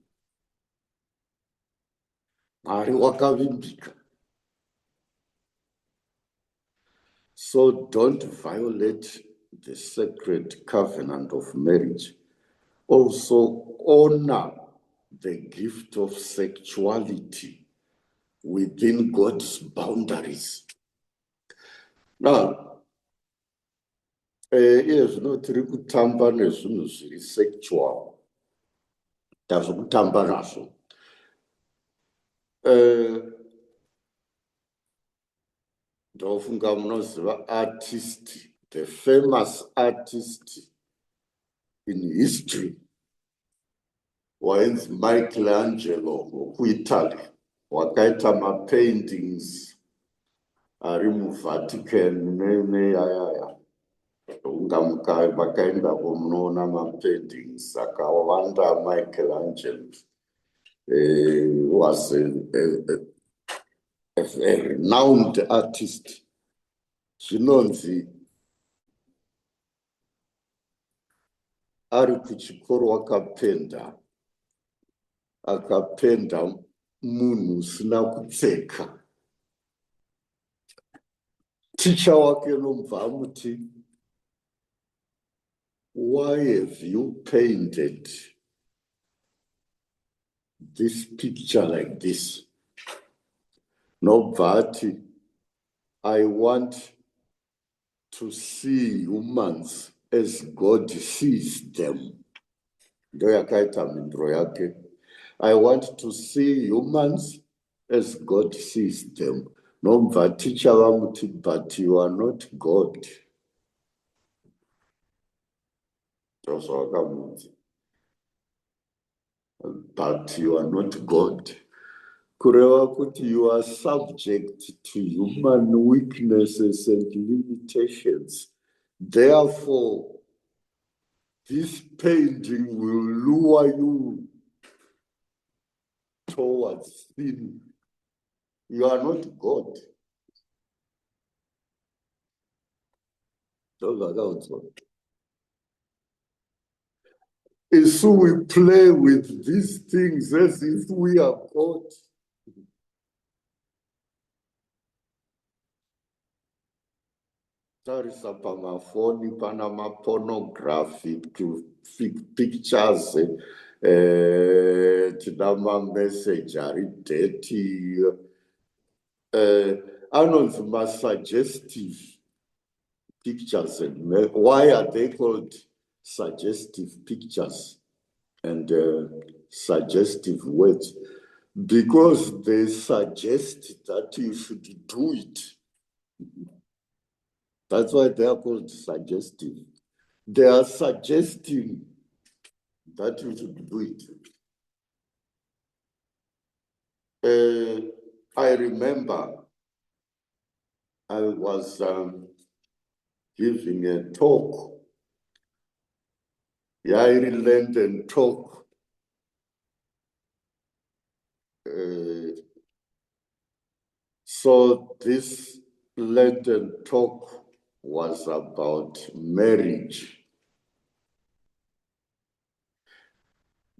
Mwari wakavimbika. So don't violate the sacred covenant of marriage. Also honor the gift of sexuality within God's boundaries. Now, zvino tiri kutamba nezvinhu zviri sexual, tazokutamba nazvo. Ndofunga munoziva artist, the famous artist in history, wainzi Michelangelo wekuItaly, wakaita mapaintings ari muVatican neyayaya. Vakaendako munoona mapaintings akawanda. Michelangelo was a renowned artist. Zvinonzi ari kuchikoro akapenda munhu usina kupfeka. Ticha wake nomubva amuti, why have you painted this picture like this? Nobva ati, I want to see humans as God sees them. Ndo yakaita mhinduro yake. I want to see humans as God sees them. Nobva ticha vamuti, but you are not God. But you are not God. Kureva kuti you are subject to human weaknesses and limitations. Therefore, this painting will lure you towards sin. You are not God. And so we play with these things as if we are God. Tarisa pamafoni pana pornographic pictures, tinama message ari dirty, anonzi suggestive pictures. And why are they called suggestive pictures and suggestive words? Because they suggest that you should do it. That's why they are called suggestive. They are suggesting that you should do it. I remember I was giving a talk, Ireland and talk. So this London talk was about marriage.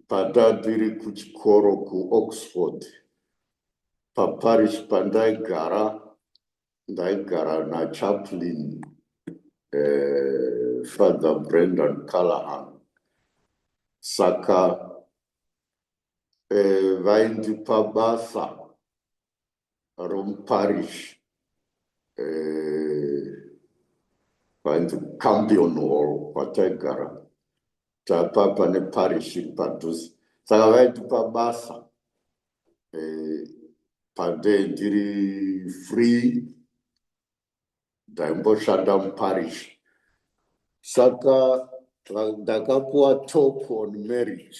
Padadiri kuchikoro ku Oxford. Paparish pandaigara na chaplain, Father Brendan Callahan. Saka vaindi pabasa romparish vaindi Campion Hall pataigara. Tapapa ne parish padhuze. Saka vaindi pabasa pande ndiri free ndaimboshanda muparish. Saka ndakapuwa talk on marriage.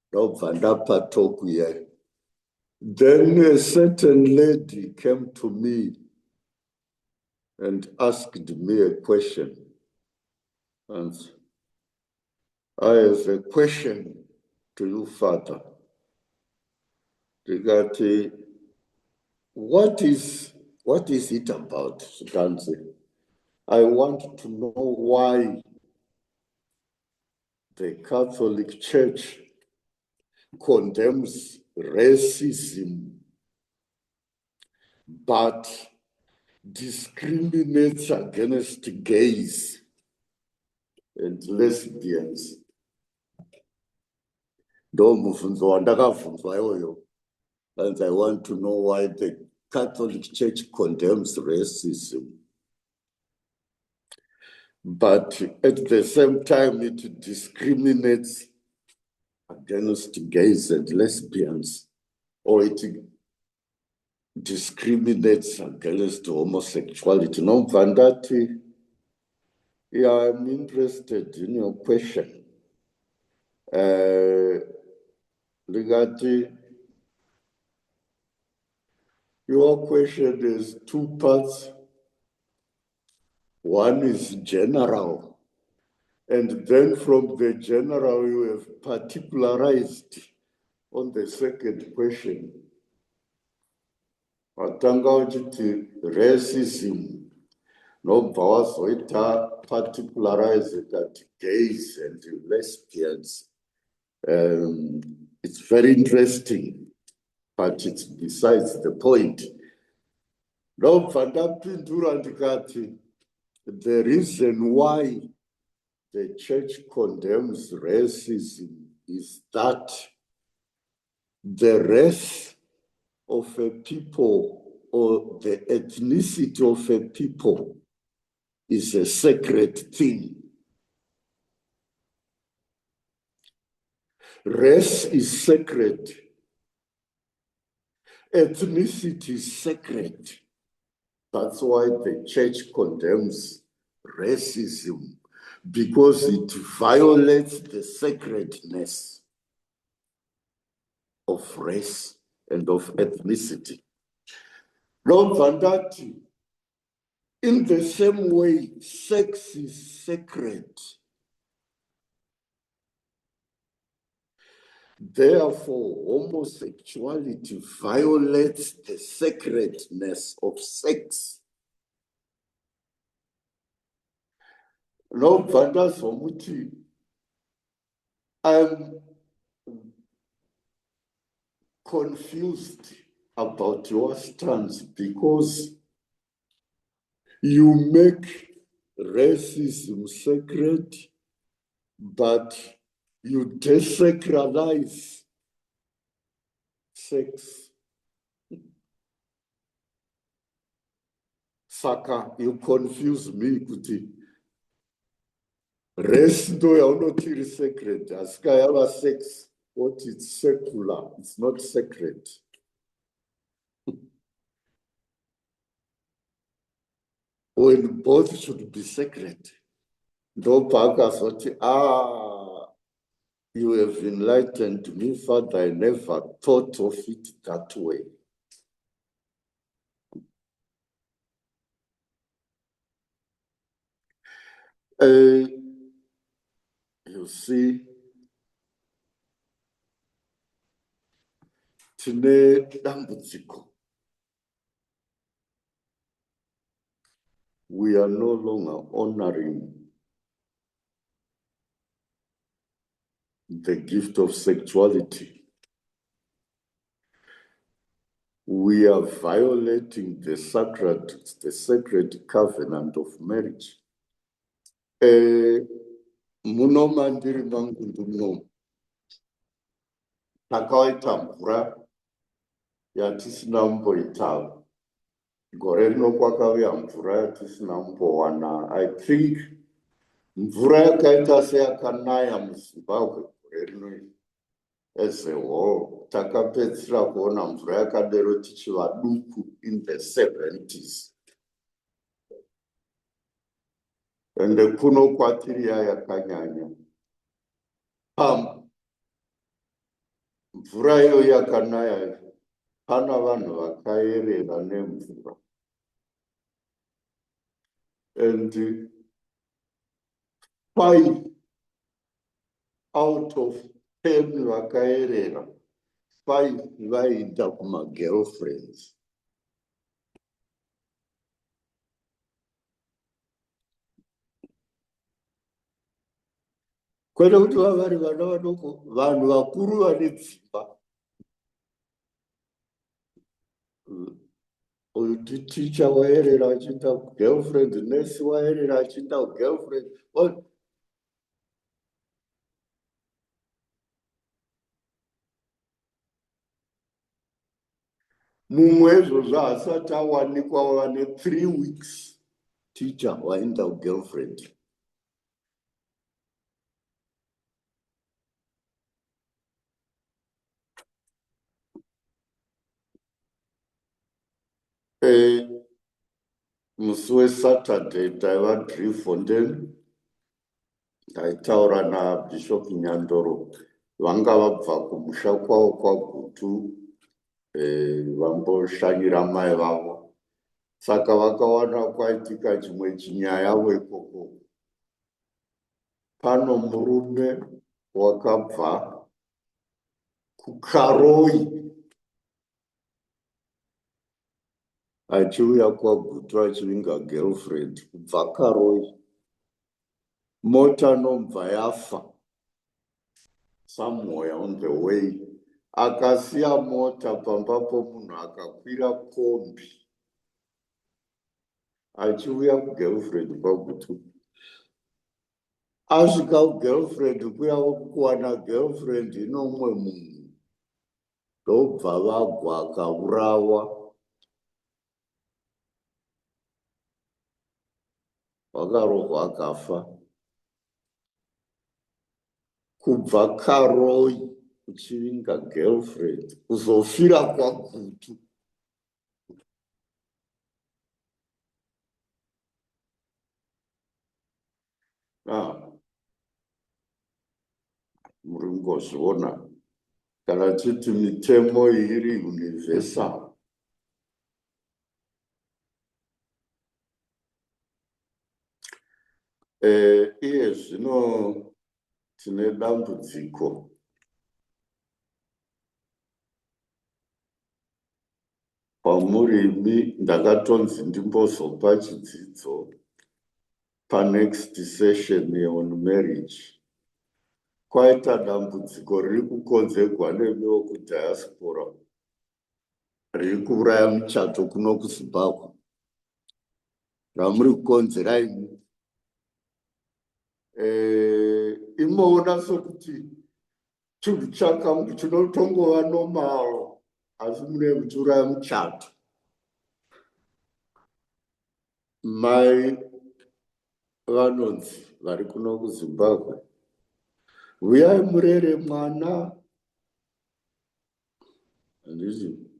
Ndobva ndapa talk here. Then a certain lady came to me and asked me a question. And I have a question to you, Father. Regarding what is it about, Sudanse? I want to know why the Catholic Church condemns racism but discriminates against gays and lesbians. Ndomubvunzo wandakabvunzwa iwoyo. And I want to know why the Catholic Church condemns racism. But at the same time, it discriminates against gays and lesbians, or it discriminates against homosexuality. No, Vandati, yeah, I'm interested in your question. Regarding your question is two parts. One is general, and then from the general you have particularized on the second question. Watanga uchiti racism, nobva wazoita particularize that gays and lesbians. It's very interesting, but it's besides the point. Nobva ndapindura ndikati, the reason why the church condemns racism is that the race of a people or the ethnicity of a people is a sacred thing. Race is sacred. Ethnicity is sacred. That's why the church condemns racism, because it violates the sacredness of race and of ethnicity. Lord Vandati, in the same way, sex is sacred. Therefore, homosexuality violates the sacredness of sex. Lord Vandati, I'm confused about your stance because you make racism sacred, but you desacralize sex. Saka, you confuse me, Kuti. Race do yaunoti sacred. Askayava sex, what is secular? It's not sacred. When both should be sacred. No Pagas, you have enlightened me, Father. I never thought of it that way. You see, tine dambudziko. We are no longer honoring the gift of sexuality. We are violating the sacred covenant of marriage. Munomandiri mangu nduno. Takaita mvura yatisina mboita. Gore rino kwakauya mvura yatisina mbowana. I think mvura yakaita seyakanaya muZimbabwe gore rino. as a whole takapedzisira kuona mvura yakadero tichiva duku in the 70s. Ende kuno kwatiri yakanyanya. Mvura iyo yakanaya, pana vanhu vakayerera nemvura. And 5 out of 10 vakayerera, 5 vaida kuma-girlfriends. Kwete kuti vavari vana vadoko, vanhu vakuru vane dzimba. Uyu ticha waerera achiita girlfriend, nesi waerera achiita girlfriend. Mumwe izvozvo asati awanikwa wava ne3 weeks teacher waenda girlfriend. Musi weSaturday taiva Driefontein, taitaura naBishop Nyandoro. Vanga vabva kumusha kwavo kwaGutu, vamboshanyira mai vavo. Saka vakawana kwaitika chimwe chinyaya ikoko. Pano murume wakabva kuKaroi achiuya kwaGutu achivinga girlfriend kubva Karoi. Mota nobva yafa somewhere on the way. Akasiya mota pambapo munhu akakwira kombi achiuya kugirlfriend kwaGutu. Asvika kugirlfriend kuya kuwana girlfriend inomwe munhu, ndobva vagwa akaurawa. Wakarohwa akafa. Kubva Karoi uchivinga girlfriend kuzofira kwaGutu. Muri kungozviona kana titi mitemo iri universal. Iye zvino tine dambudziko. Pamurimi ndakatonzi ndimbozopa chidzidzo panext session on marriage. Kwaita dambudziko riri kukonzerwa nevewo kudiaspora, riri kuuraya muchato kuno kuZimbabwe, ramuri kukonzera imi. Imoona sokuti chinhu chinotongova normal, asi mune kuchiuraya muchato. Mai vanonzi vari kuno kuZimbabwe, uyai murere mwana. Handiti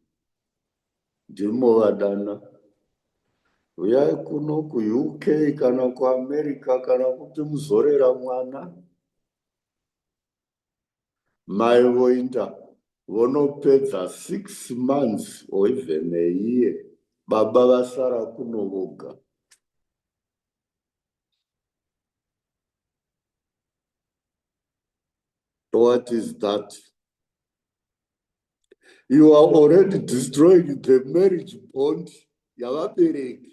ndimo vadana, uyai kuno kuUK kana kuAmerica kana kuti muzorera mwana. Mai voenda vonopedza 6 months or even a year, baba vasara kuno voga. What is that? You are already destroying the marriage bond yavabereki.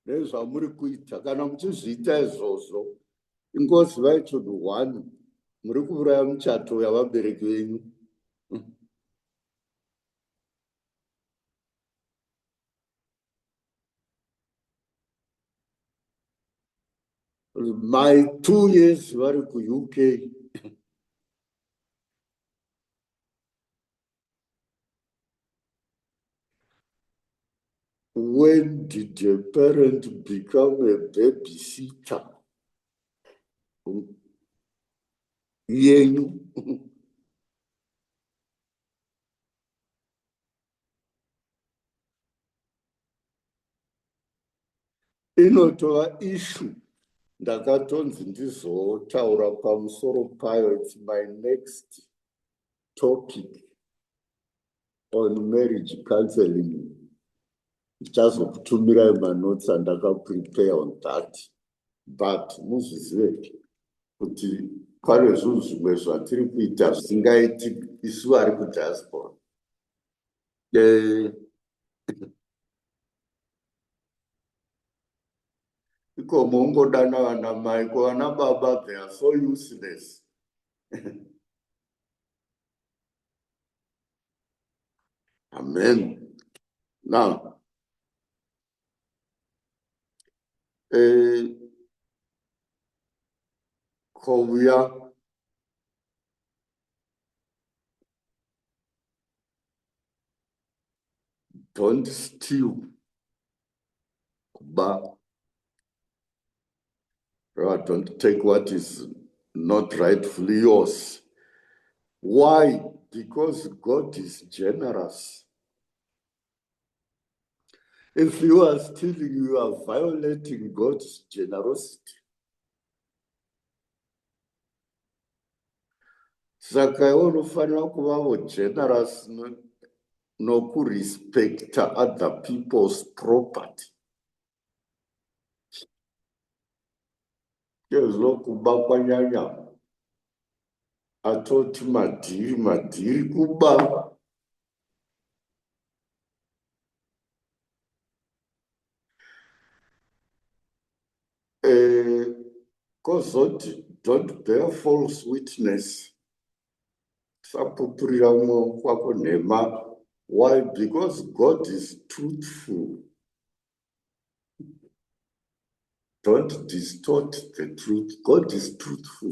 Nezvamuri kuita, kana muchizviita izvozvo, ingozivai chinhu 1, muri kuuraya muchato yavabereki venyu. My 2 years vari kuUK. When did a parent become a babysitter? yenyu inotova issue ndakatonzi ndizotaura pamusoro payo. It's my next topic on marriage counseling. Ndichazokutumirai manotsi andakaprepare on that, but muzvizive kuti pane zvinhu zvimwe zvatiri kuita zvisingaiti isu vari kudiaspora. Iko mongodana vana mai kuvana baba, they are so useless. Amen. Now, Korea, don't steal, but don't take what is not rightfully yours. Why? Because God is generous. If you are stealing, you are violating God's generosity. Saka unofanira kuvawo generous nokurespect other people's property. Kuba kwanyanya atoti madhiri kuba. Kozoti, don't bear false witness. Sapupurira umwe kwako nhema. Why? Because God is truthful. Don't distort the truth. God is truthful.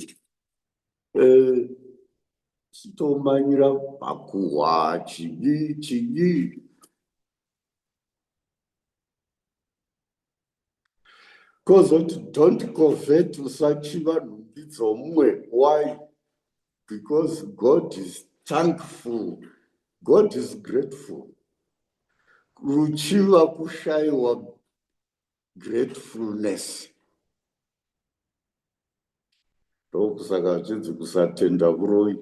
Chitomanyira pakuhwa chibi. Kozoti, don't covet usachiva nhumbi dzomumwe. Why? Because God is thankful. God is grateful. Ruchiva kushayiwa gratefulness. Ndokusaka zvinzi kusatenda kuroi.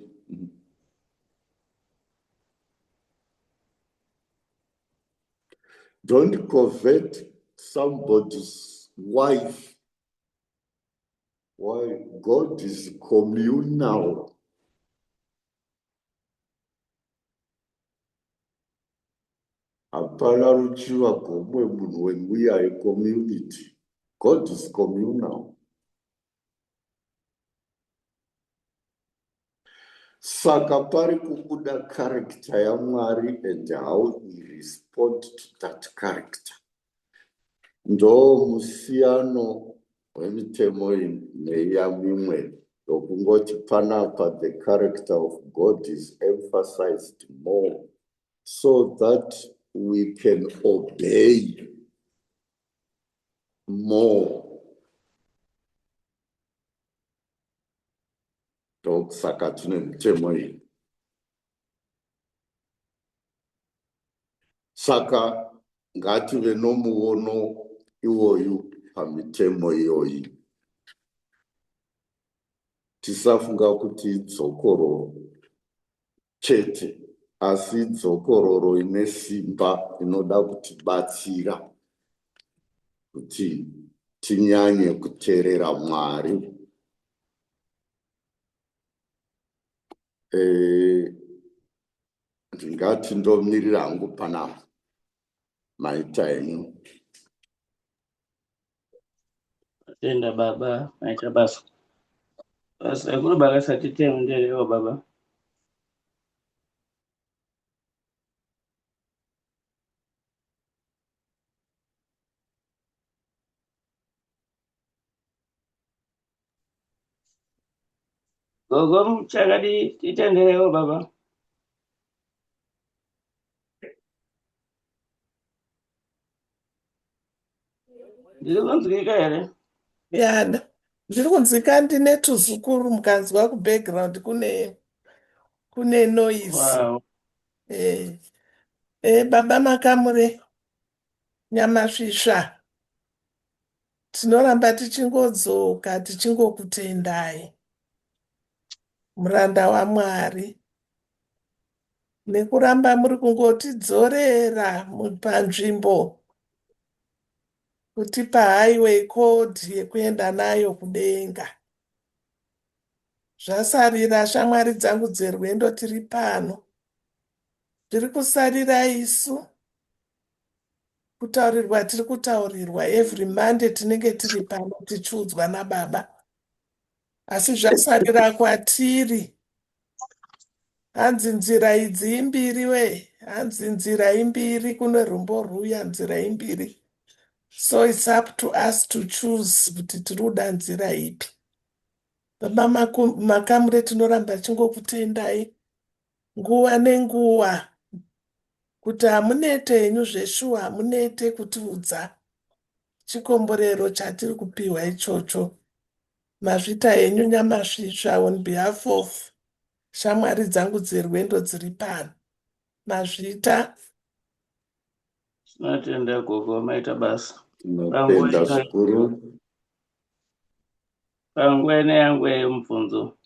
Don't covet somebody's wife. Why? God is communal. Hapana ruchiva komwe munhu when we are a community. God is communal. Saka pari kubuda character yaMwari and how we respond to that character. Ndo musiyano wemitemo neyamimwe yokungoti panapa the character of God is emphasized more so that we can obey more. Saka tune mitemo iyi. Saka ngative nomuono iwoyu pamitemo iyoyi. Tisafunga kuti dzokororo chete, asi dzokororo ine simba inoda kutibatsira kuti tinyanye kuteerera Mwari. Ndingati ndomirira hangu panapa. Maita enyu. Tenda baba, maita basa. Basa, kuno bagasa titemu ndelewa baba. Gogo mchagadi titendelewa baba. Ndilo nzikika yale. Yeah, Ndiri kunzika ndine tuzukuru mukanzwa kubackground kune noise. Wow. Baba Makamure, nyamasvisva. Tinoramba tichingodzoka tichingokutendai. Muranda waMwari. Nekuramba muri kungotidzorera panzvimbo kutipa highway code yekuenda nayo kudenga. Zvasarira shamwari dzangu dzerwendo tiri pano. Tiri kusarira isu kutaurirwa tiri kutaurirwa every Monday tinenge tiri pano tichiudzwa naBaba. Asi zvasarira kwatiri. Hanzi nzira idzi imbiri we. Hanzi nzira imbiri kune rumbo rwuya nzira imbiri. So it's up to us to choose kuti tiri kuda nzira ipi. Baba Makamure tinoramba chingokutendai nguva nenguva kuti hamunete henyu zveshuwa hamunete kutiudza chikomborero chatiri kupiwa ichocho. Mazvita henyu nyamasvisva on behalf of shamwari dzangu dzerwendo dziri pano. Mazvita. Tinotenda gogo maita basa. Tinopenda zvikuru. Panguva ine yangu yemubvunzo.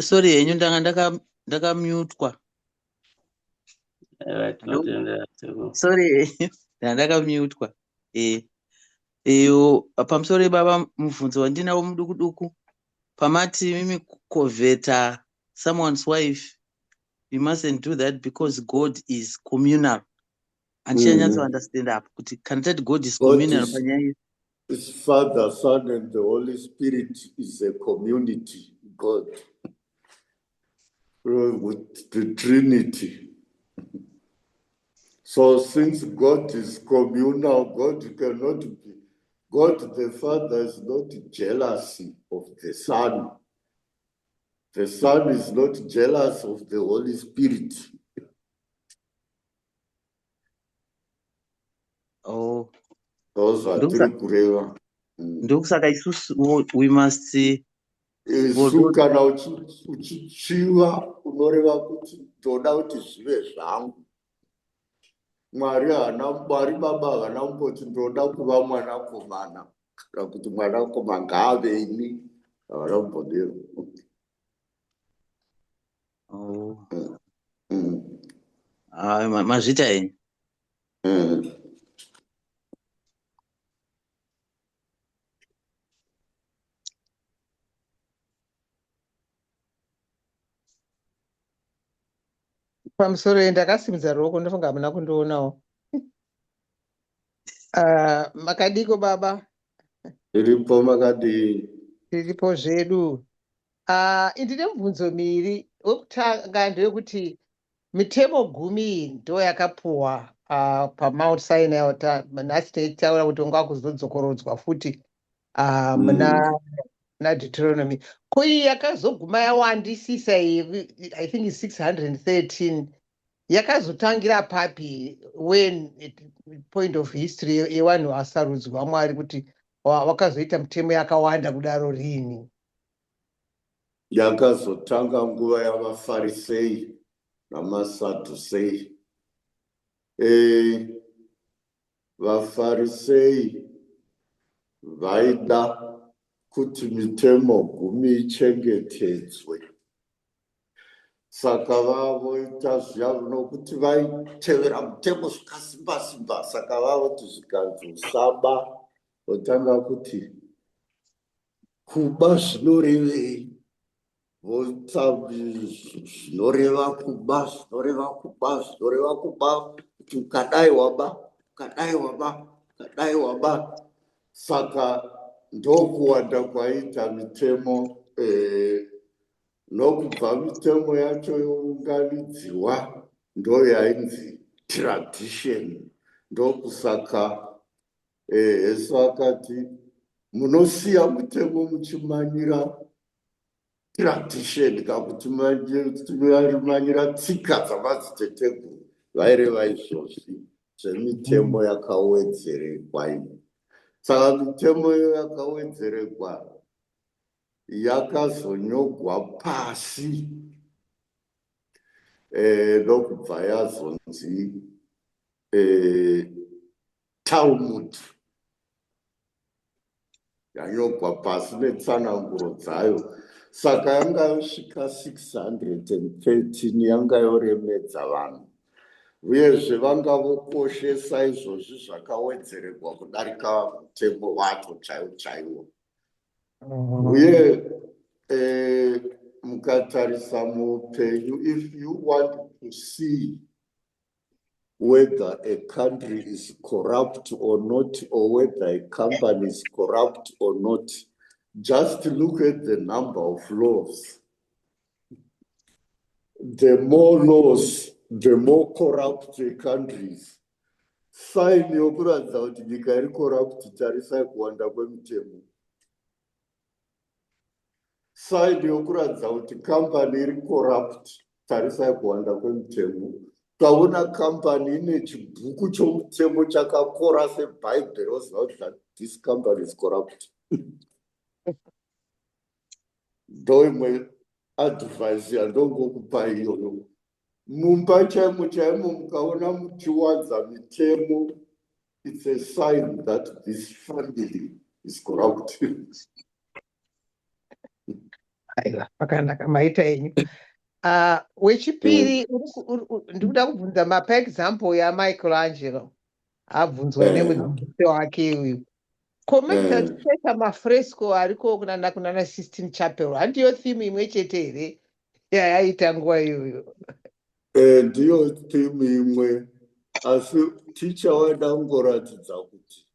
Sorry henyu ndanga ndakamutwa. Tinotenda. Sorry ndakamutwa. Eyo pamusoro baba mubvunzo wandinawo mudukuduku. Pamati mimi koveta someone's wife, you mustn't do that because God is communal. Andichanyatso understand up kuti kana tati God is communal panyaya. His Father, Son, and the Holy Spirit is a community, God. With the Trinity. So since God is communal, God cannot be. God the Father is not jealous of the Son. The Son is not jealous of the Holy Spirit. Oh. Those are three kureva. Ndokusaka isusu we must see. Kana uchichiva unoreva kuti toda kuti zvive zvangu. Mwari baba hana kumboti ndoda kuva mwanakomana kana kuti mwanakomana ngaave ini havana kumbodero. Mazvita henyu. Pamusoro ndakasimudza ruoko ndofunga hamuna kundoonawo. Makadiko baba? Tiripo makadii? Tiripo zvedu. Ndine mibvunzo miviri. Wekutanga ndewekuti mitemo 10 ndo yakapuwa paMount Sinai nhasi taitaura kuti unga kuzodzokorodzwa futi muna Deuteronomy. Ko iyi yakazoguma yawandisisa I think it's 613. Yakazotangira papi when point of history yevanhu vasarudzwa Mwari kuti wakazoita mitemo yakawanda kudaro rini? Yakazotanga nguva yavaFarisei namaSadhusei. VaFarisei vaida kuti mitemo 10 ichengetedzwe. Saka vavoita zvavo nokuti vaitevera mutemo zvakasimba-simba. Saka vavoti zvikazosaba votanga kuti kuba zvinorevei. Zvinoreva kuba, zvinoreva kuba, zvinoreva kuba. Kuti ukadai waba. Saka ndokuwanda kwaita mitemo. Nokubva mitemo yacho younganidziwa ndo yainzi tradition. Ndokusaka Yesu akati munosiya mutemo muchimanyira tradition kakuti manyira tsika dzamadziteteguru. Vaireva izvozvi zvemitemo yakawedzerekwa. saka mitemo yakawedzerekwa yakazonyogwa pasi ndokubva yazonzi Talmud, yanyogwa pasi netsananguro dzayo. Saka yanga yosvika 613, yanga yoremedza vanhu, uyezve vanga vokoshesa izvozvi zvakawedzerekwa kudarika mutemo wacho chaiwo. Uye mukatarisa muupenyu, if you want to see whether a country is corrupt or not, or whether a company is corrupt or not, just look at the number of laws. The more laws, the more corrupt the countries. Sign yokuradza kuti nyika iri corrupt, tarisai kuwanda kwemitemo. Sign yokuradza kuti company iri corrupt, tarisai kuwanda kwemitemo. Kaona company ine chibhuku chomutemo chakakora seBhayibheri, oziva kuti this company is corrupt. Ndoimwe advice yandongokupa iyoyo. Mumba chaimo mukaona muchiwanza mitemo, it's a sign that this family is corrupt. Aiwa, pakanaka maita enyu. Wechipiri ndikuda kubvunza mapa example yaMichelangelo abvunzwa nemudzidzisi wake uyu. Komedza ticheka mafresco ariko kunana Sistine Chapel, handiyo theme imwe chete here yayaita nguva iyoyo? Ndiyo theme imwe, asi ticha waida kungoratidza kuti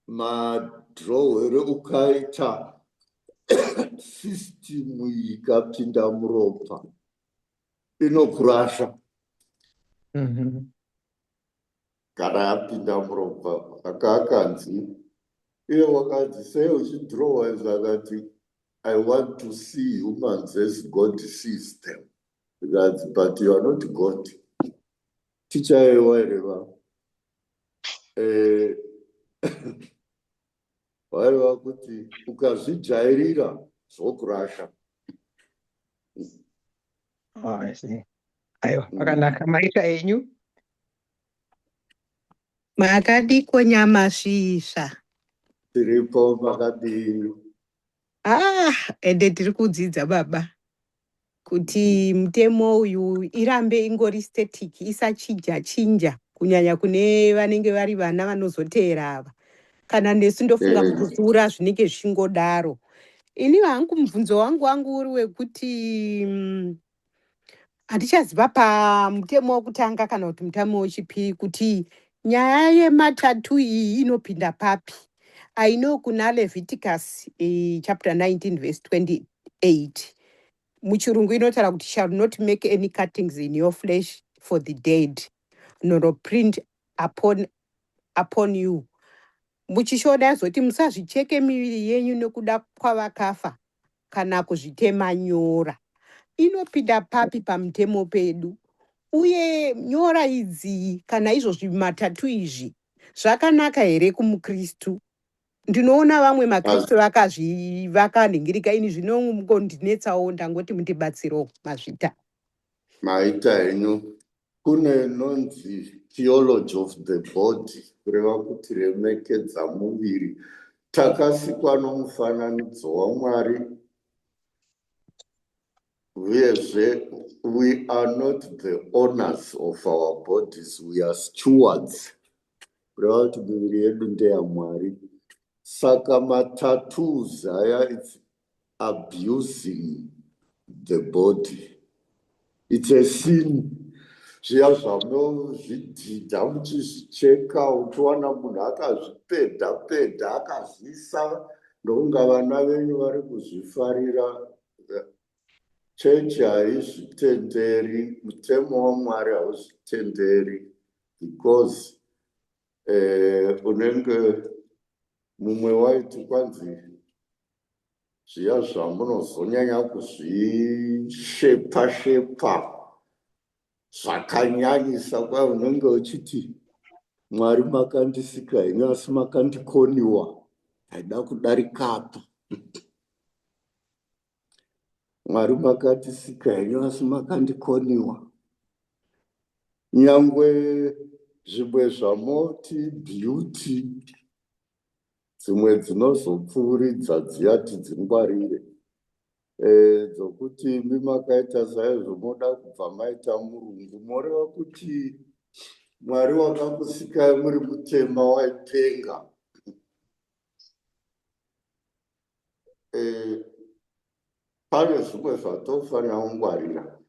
madhirowere ukaita system ikapinda muropa inokurasha. Kana yapinda muropa, akakanzi iye wakanzi sei uchidhirowa zvakati I want to see humans as God sees them. But you are not God. Teacher whatever. Whatever kuti ukazvijairira zvokurasha. Aiwa, pakanaka maita enyu. Makadiko nyamasvisva. Tiripo makadii. Ende tiri kudzidza baba kuti mutemo uyu irambe ingori static, isachinja kunyanya kune vanenge vari vana vanozoteera ava. Kana nesu ndofunga kukura zvinenge zvichingodaro. Ini hangu mubvunzo wangu uri wekuti hatichaziva pamutemo wokutanga kana kuti mutemo wechipiri kuti nyaya yematatu iyi inopinda papi. I know kuna Leviticus chapter 19 verse 28. Muchirungu inotaura kuti shall not make any cuttings in your flesh for the dead, nor print upon you. Muchishoda zoti musazvicheke miviri yenyu nekuda kwavakafa kana kuzvitema nyora. Inopinda papi pamutemo pedu. Uye nyora idzi kana izvozvi matatu izvi zvakanaka here kumukristu? Ndinoona vamwe makristu vakanhingirika, ini zvinongondinetsawo, ndangoti mundibatsirewo mazvita. Maita henyu, kune nonzi theology of the body, kureva kuti remekedza muviri. Takasikwa nomufananidzo waMwari. Uyezve, we are not the owners of our bodies, we are stewards. Kureva kuti miviri yedu ndeyaMwari. Saka tattoos aya, it's abusing the body. It's a sin. Zviya zvamunozvidhidha muchizvicheka, uchiwana munhu akazvipedha akazvisa, ndokunga vana venyu vari kuzvifarira. Chechi haizvitenderi, mutemo waMwari hauzvitenderi, because unenge mumwe waiti kwanzi zviya zvamunozonyanya kuzvishepa zvakanyanyisa, kwa unenge uchiti Mwari makandisika henyu asi makandikoniwa. Haida kudarikapa. Mwari makandisika henyu asi makandikoniwa. Nyangwe zvimwe zvamoti beauty dzimwe dzinozopfuuridza dziyati dzingwarire. Dzokuti imi makaita saizvo moda kubva maita murungu. Moreva kuti Mwari wakakusikai muri mutema waipenga. Pane zvimwe zvatofanira kungwarira.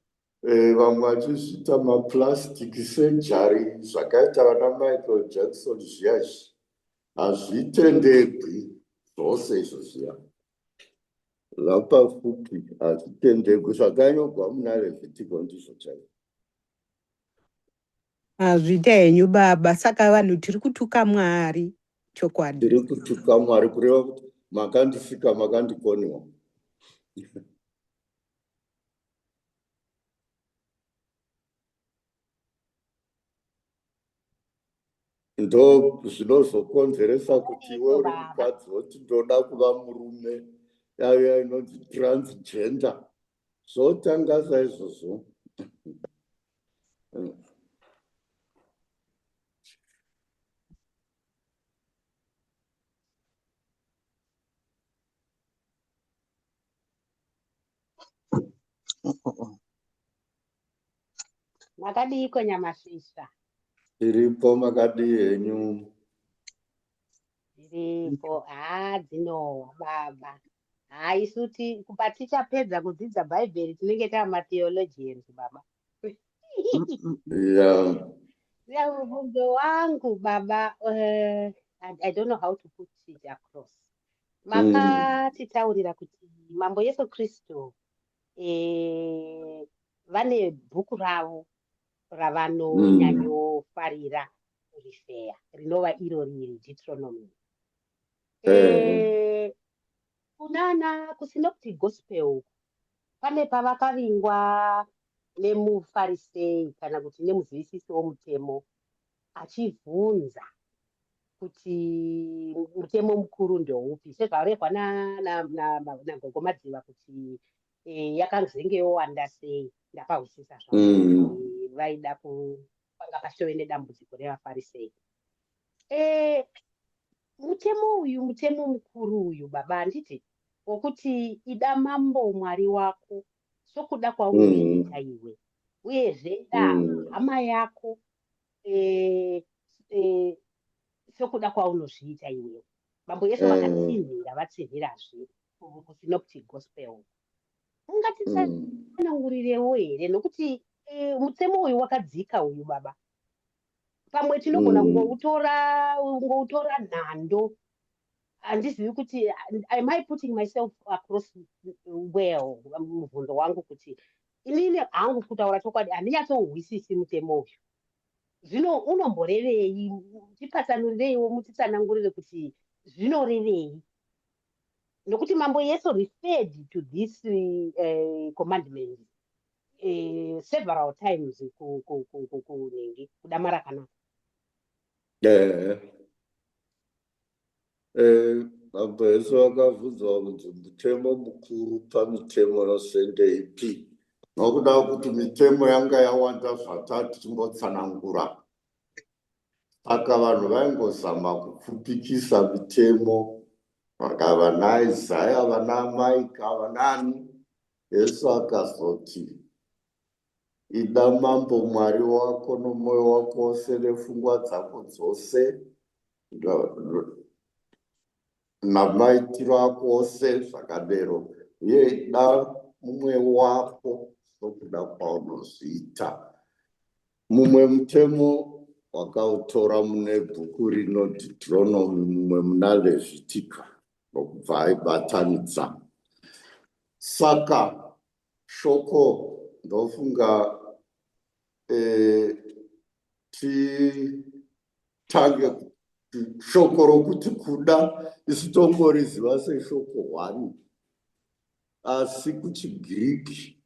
Vamwe vachizviita maplastic surgery zvakaita vana Michael Jackson zviya hazvitendegwi zvose izvo zviya. Zvapapfupi hazvitendegwi zvakanyogwa muna Levhitiko ndizvo chaizvo. Hazviita henyu baba, saka vanhu tiri kutuka Mwari chokwadi. Tiri kutuka Mwari kureva kuti makandisika makandikoniwa. Ndo zvinozokonzeresa kuti iwe uri mukadzi woti ndoda kuva murume, yaya inonzi transgender. Zvotanga saizvozvo. Makadiko nyamasvisa. Iripo makadii henyu. Iripo. Dzinowa baba. Isuti patichapedza kudzidza Bhaibheri tinenge tamatheologians baba. Yeah. Mubvunzo wangu baba, I don't know how to put it across. Makatitaurira kuti Mambo Yesu Kristu vane bhuku ravo ravanonyanyofarira kurifeya rinova iro riri Deuteronomy. Kunana kuSynoptic Gospel pane pavakavingwa nemufarisei kana kuti nemuzivisisi womutemo achibvunza kuti mutemo mukuru ndoupi, sezvarehwa nagogo Madziva kuti yakazenge yowanda sei. Ndapahwisisa zvangu vaida kupanga pashove nedambudziko revafarisei. Mutemo mukuru uyu baba, handiti wokuti ida mambo Mwari wako sokuda kwaunozviita iwe, uyezve da hama yako sokuda kwaunozviita iwe. Mambo Yesu vakatsinhira vatsinhirazve kuSynoptic Gospel. Ungatitsanangurirewo here, nokuti mutemo uyu wakadzika uyu baba. Pamwe tinogona kungoutora nhando. Handizivi kuti am I putting myself across well mubvunzo wangu kuti inini hangu kutaura chokwadi handinyatsohwisisi mutemo uyu. Zvino unomborevei? Tipatsanurireiwo mutitsanangurire kuti zvinorevei. Nokuti Mambo Yesu referred to this commandment several times kudamara kanaka. Mambo Yesu akabvunzwa kuti mutemo mukuru pamitemo yose ndeipi. Nokuda kuti mitemo yanga yawanda zvatatu timbotsanangura. Saka vanhu vaingozama kupfupikisa mitemo. Vakava naIsaya, vana Maika, vanani. Yesu akazoti ida mambo Mwari wako nomwoyo wako wose nepfungwa dzako dzose namaitiro ako ose zvakadero, uye ida mumwe wako sokuda kwaunozviita. Mumwe mutemo wakautora mune bhuku rino Deuteronomy, mumwe muna Levhitiko, nokubva aibatanidza. Saka shoko ndofunga titange shoko rokuti kuda isu tongoriziva seshoko 1, asi kuchiGiriki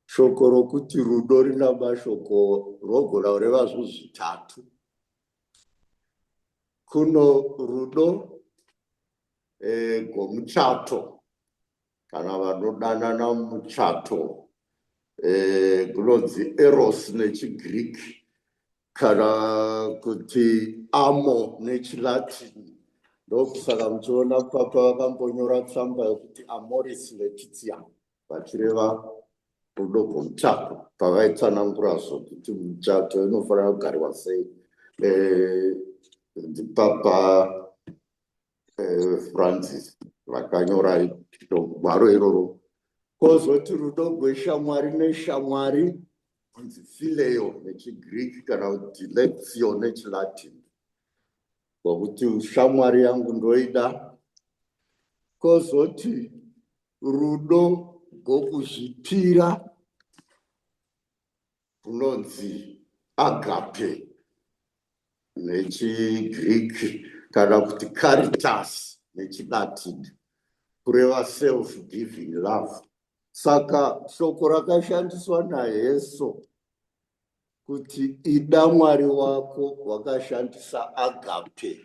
shoko rokuti rudo rina mashoko rogona kureva zvinhu zvitatu. kuno rudo gomuchato kana vanodanana muchato kunonzi eros nechiGreek kana kuti amo nechiLatin. Ndokusaka muchiona papa vakambonyora tsamba yokuti amoris laetitia vachireva rudo gomuchato pavaitsanangurazvo kuti muchato inofanira kugariwa sei. Papa Francis vakanyora gwaro iroro. Kozoti rudo gweshamwari neshamwari kunzi phileo nechiGreek kana kuti lectio nechiLatin, ngokuti shamwari yangu ndoida. Kozoti rudo gokuzvipira kunonzi agape nechiGreek kana kuti caritas nechiLatin, kureva self-giving love. Saka shoko rakashandiswa naJesu kuti ida Mwari wako wakashandisa agape,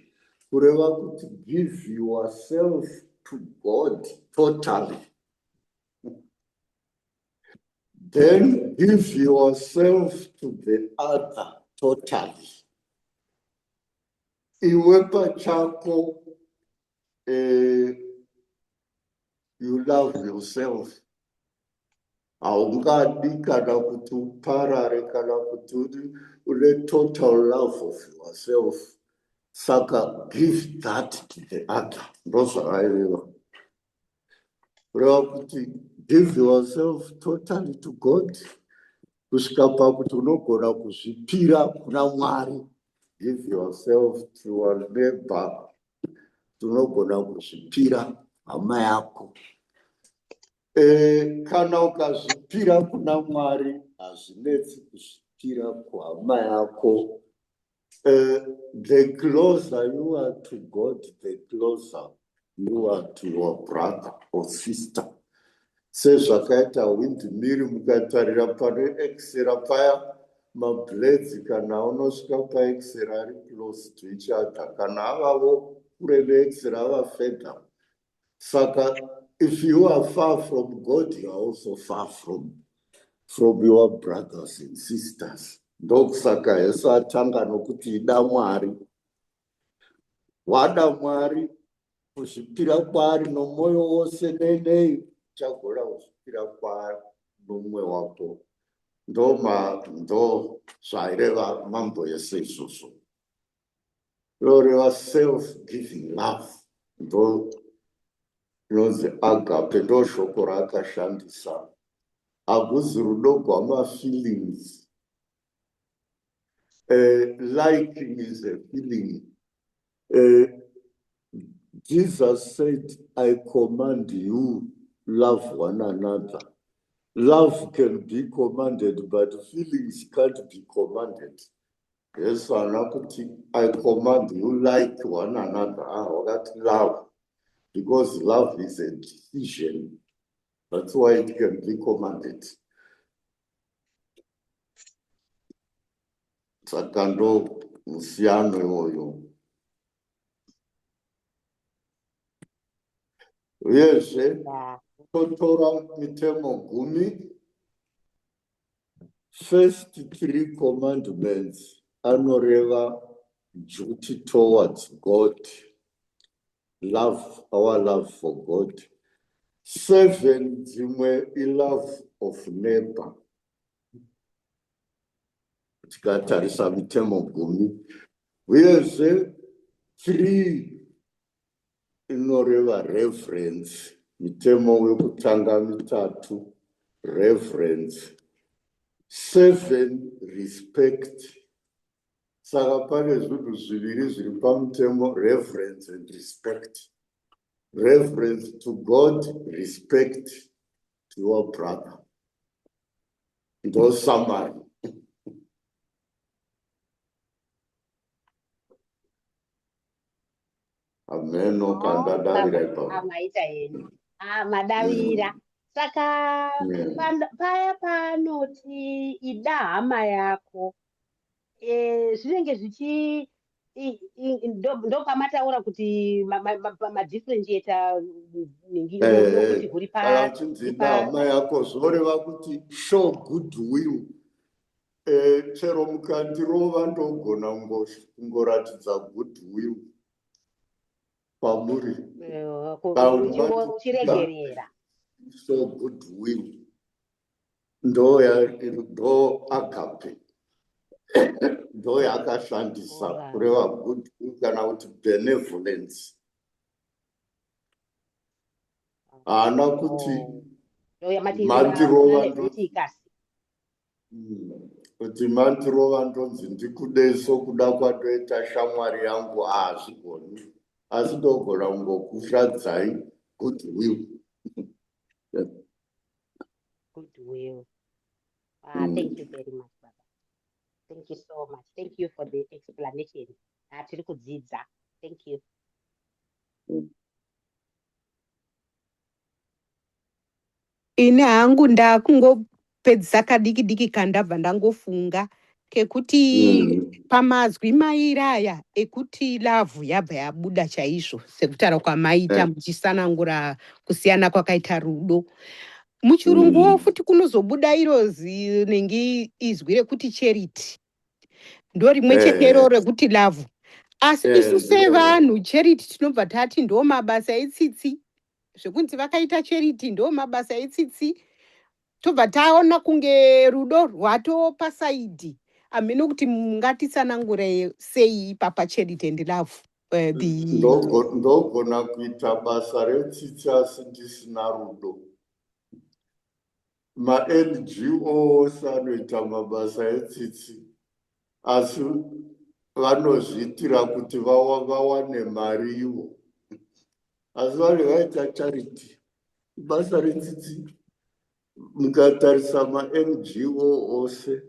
kureva kuti give yourself to God totally, then give yourself to the other totally. Iwe pachako you love yourself. Haungadi kana kuti uparare kana kuti une total love of yourself. Saka give that to the other. Ndozvakaireva. Kureva kuti give yourself totally to God. Kusvika pakuti unogona kuzvipira kuna Mwari. Give yourself to your neighbor. Unogona kuzvipira hama yako. Kana ukazvipira kuna Mwari hazvinetsi kuzvipira kuhama yako. The closer you are to God, the closer you are to your brother or sister. Sezvakaita windmill mukatarira pane exera paya, mablades kana unosvika paexera ari close to each other, kana avavo kure neexera avafedha. Saka if you are far from God, you are also far from your brothers and sisters. Ndokusaka Yesu atanga nokuti ida Mwari. Wada Mwari, kuzvipira kwaari nomwoyo wose nenei, uchagona kuzvipira kwaari nomwoyo wako. Ndo zvaireva mambo yese izvozvo. Inoreva self-giving love. Ndo inonzi agape, ndo shoko raakashandisa. Hakuzi rudo gwama-feelings. Liking is a feeling. Jesus said, I command you, love one another. Love can be commanded, but feelings can't be commanded. Yes, I command you, like one another. That love. Because love is a decision. That's why it can be commanded. Saka ndo musiyano iwoyo. Uyezve totora mitemo 10. First 3 commandments anoreva duty towards God. Love, our love for God. 7 dzimwe love of neighbor. Tikatarisa mitemo 10. Uyezve 3 inoreva reverence. Mitemo yekutanga 3, reverence. 7 respect. Saka pane zvinhu zviviri zviri pamutemo, reverence and respect. Reverence to God, respect to your brother. Ndo summary. Amen. Amaita henyu. Madavira. Saka paya panoti ida hama yako. Zvinenge ndokamataura kuti madifferentiator nokuti huri kana uchinzida hama yako zvoreva kuti show goodwill. Chero mukandirova ndogona kungoratidza goodwill pamuri uchiregerera. Show goodwill ndo agape ndo yakashandisa kureva goodwill kana kuti benevolence. Haana kuti kuti mandirova ndonzi ndikudeso kuda kwatoita shamwari yangu hazvigoni, asi ndogona kungokushadzai goodwill. Goodwill. Thank you very much, Baba. Thank you so much. Thank you for the explanation. Tiri kudzidza. Thank you. Ine hangu ndakungopedza kadiki diki kandabva ndangofunga kekuti pamazwi mairaya ekuti lavhu yabva yabuda chaizvo sekutaura kwamaita muchisanangura kusiyana kwakaita rudo. Muchirunguwo futi kunozobuda iro zinenge izwi rekuti charity. Ndo rimwe chetero rekuti lavhu. Asi isu sevanhu charity tinobva tati ndo mabasa etsitsi. Zvekunzi vakaita charity ndo mabasa etsitsi. Tobva taona kunge rudo rwato pasaidi. Ameno kuti ngatisanangure sei papa charity and love. Ndogona kuita basa retsitsi asi ndisina rudo. Ma-NGO sanoita mabasa etsitsi asi vanozviitira kuti vawane mari ivo. Asi vari vaita charity basa retsitsi. Mukatarisa ma-NGO ose,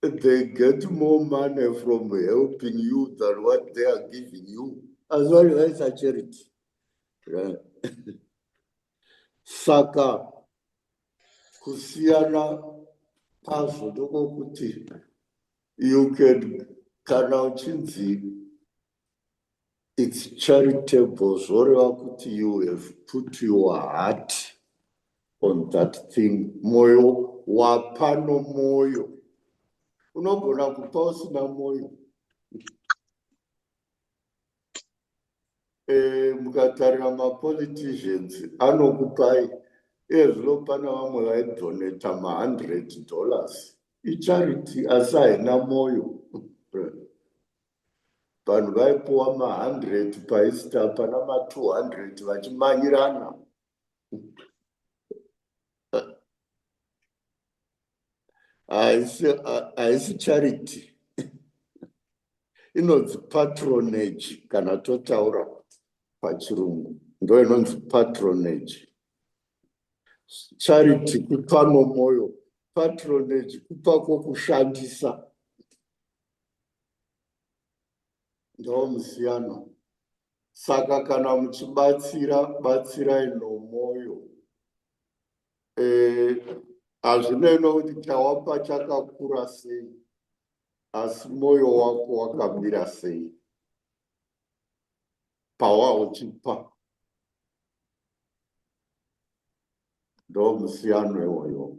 they get more money from helping you than what they are giving you. As well as a charity. Saka kusiyana pazvo ndokuti you can kana uchinzi it's charitable zvoreva kuti you have put your heart on that thing. Moyo wapano moyo. Unogona kupa usina moyo. Mukatarira ma-politicians anokupai ezvino pana vamwe vaidoneta $100 icharity asi haina moyo. Vanhu vaipiwa $100 paista pana $200 vachimanyirana. Haisi charity. Inonzi patronage kana totaura pachirungu. Ndo inonzi patronage. Charity kupa nomoyo. Patronage kupa kwokushandisa. Ndo musiyano. Saka kana muchibatsirai nomoyo. Hazvinei kuti chawapa chakakura sei, asi moyo wako wakamira sei pawauchipa. Ndo musiyano iwoyo.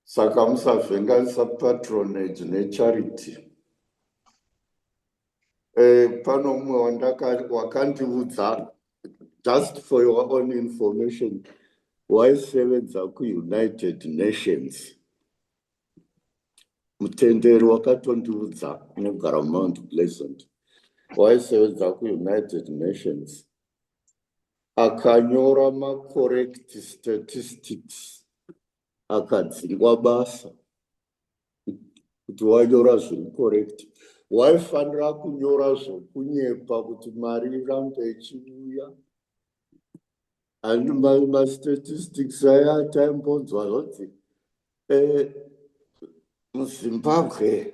Saka musavhenganisa patronage necharity. Pano mumwe wakandiudza, just for your own information, waisevenza kuUnited Nations. Mutenderi wakatondiudza unogara Mount Pleasant. Waisevenza kuUnited Nations. Akanyora ma-correct statistics. Akadzingwa basa. Kuti wanyora zviri correct. Waifanira kunyora zvokunyepa kuti mari irambe ichiuya. And my statistics aya taimbonzwa zoti muZimbabwe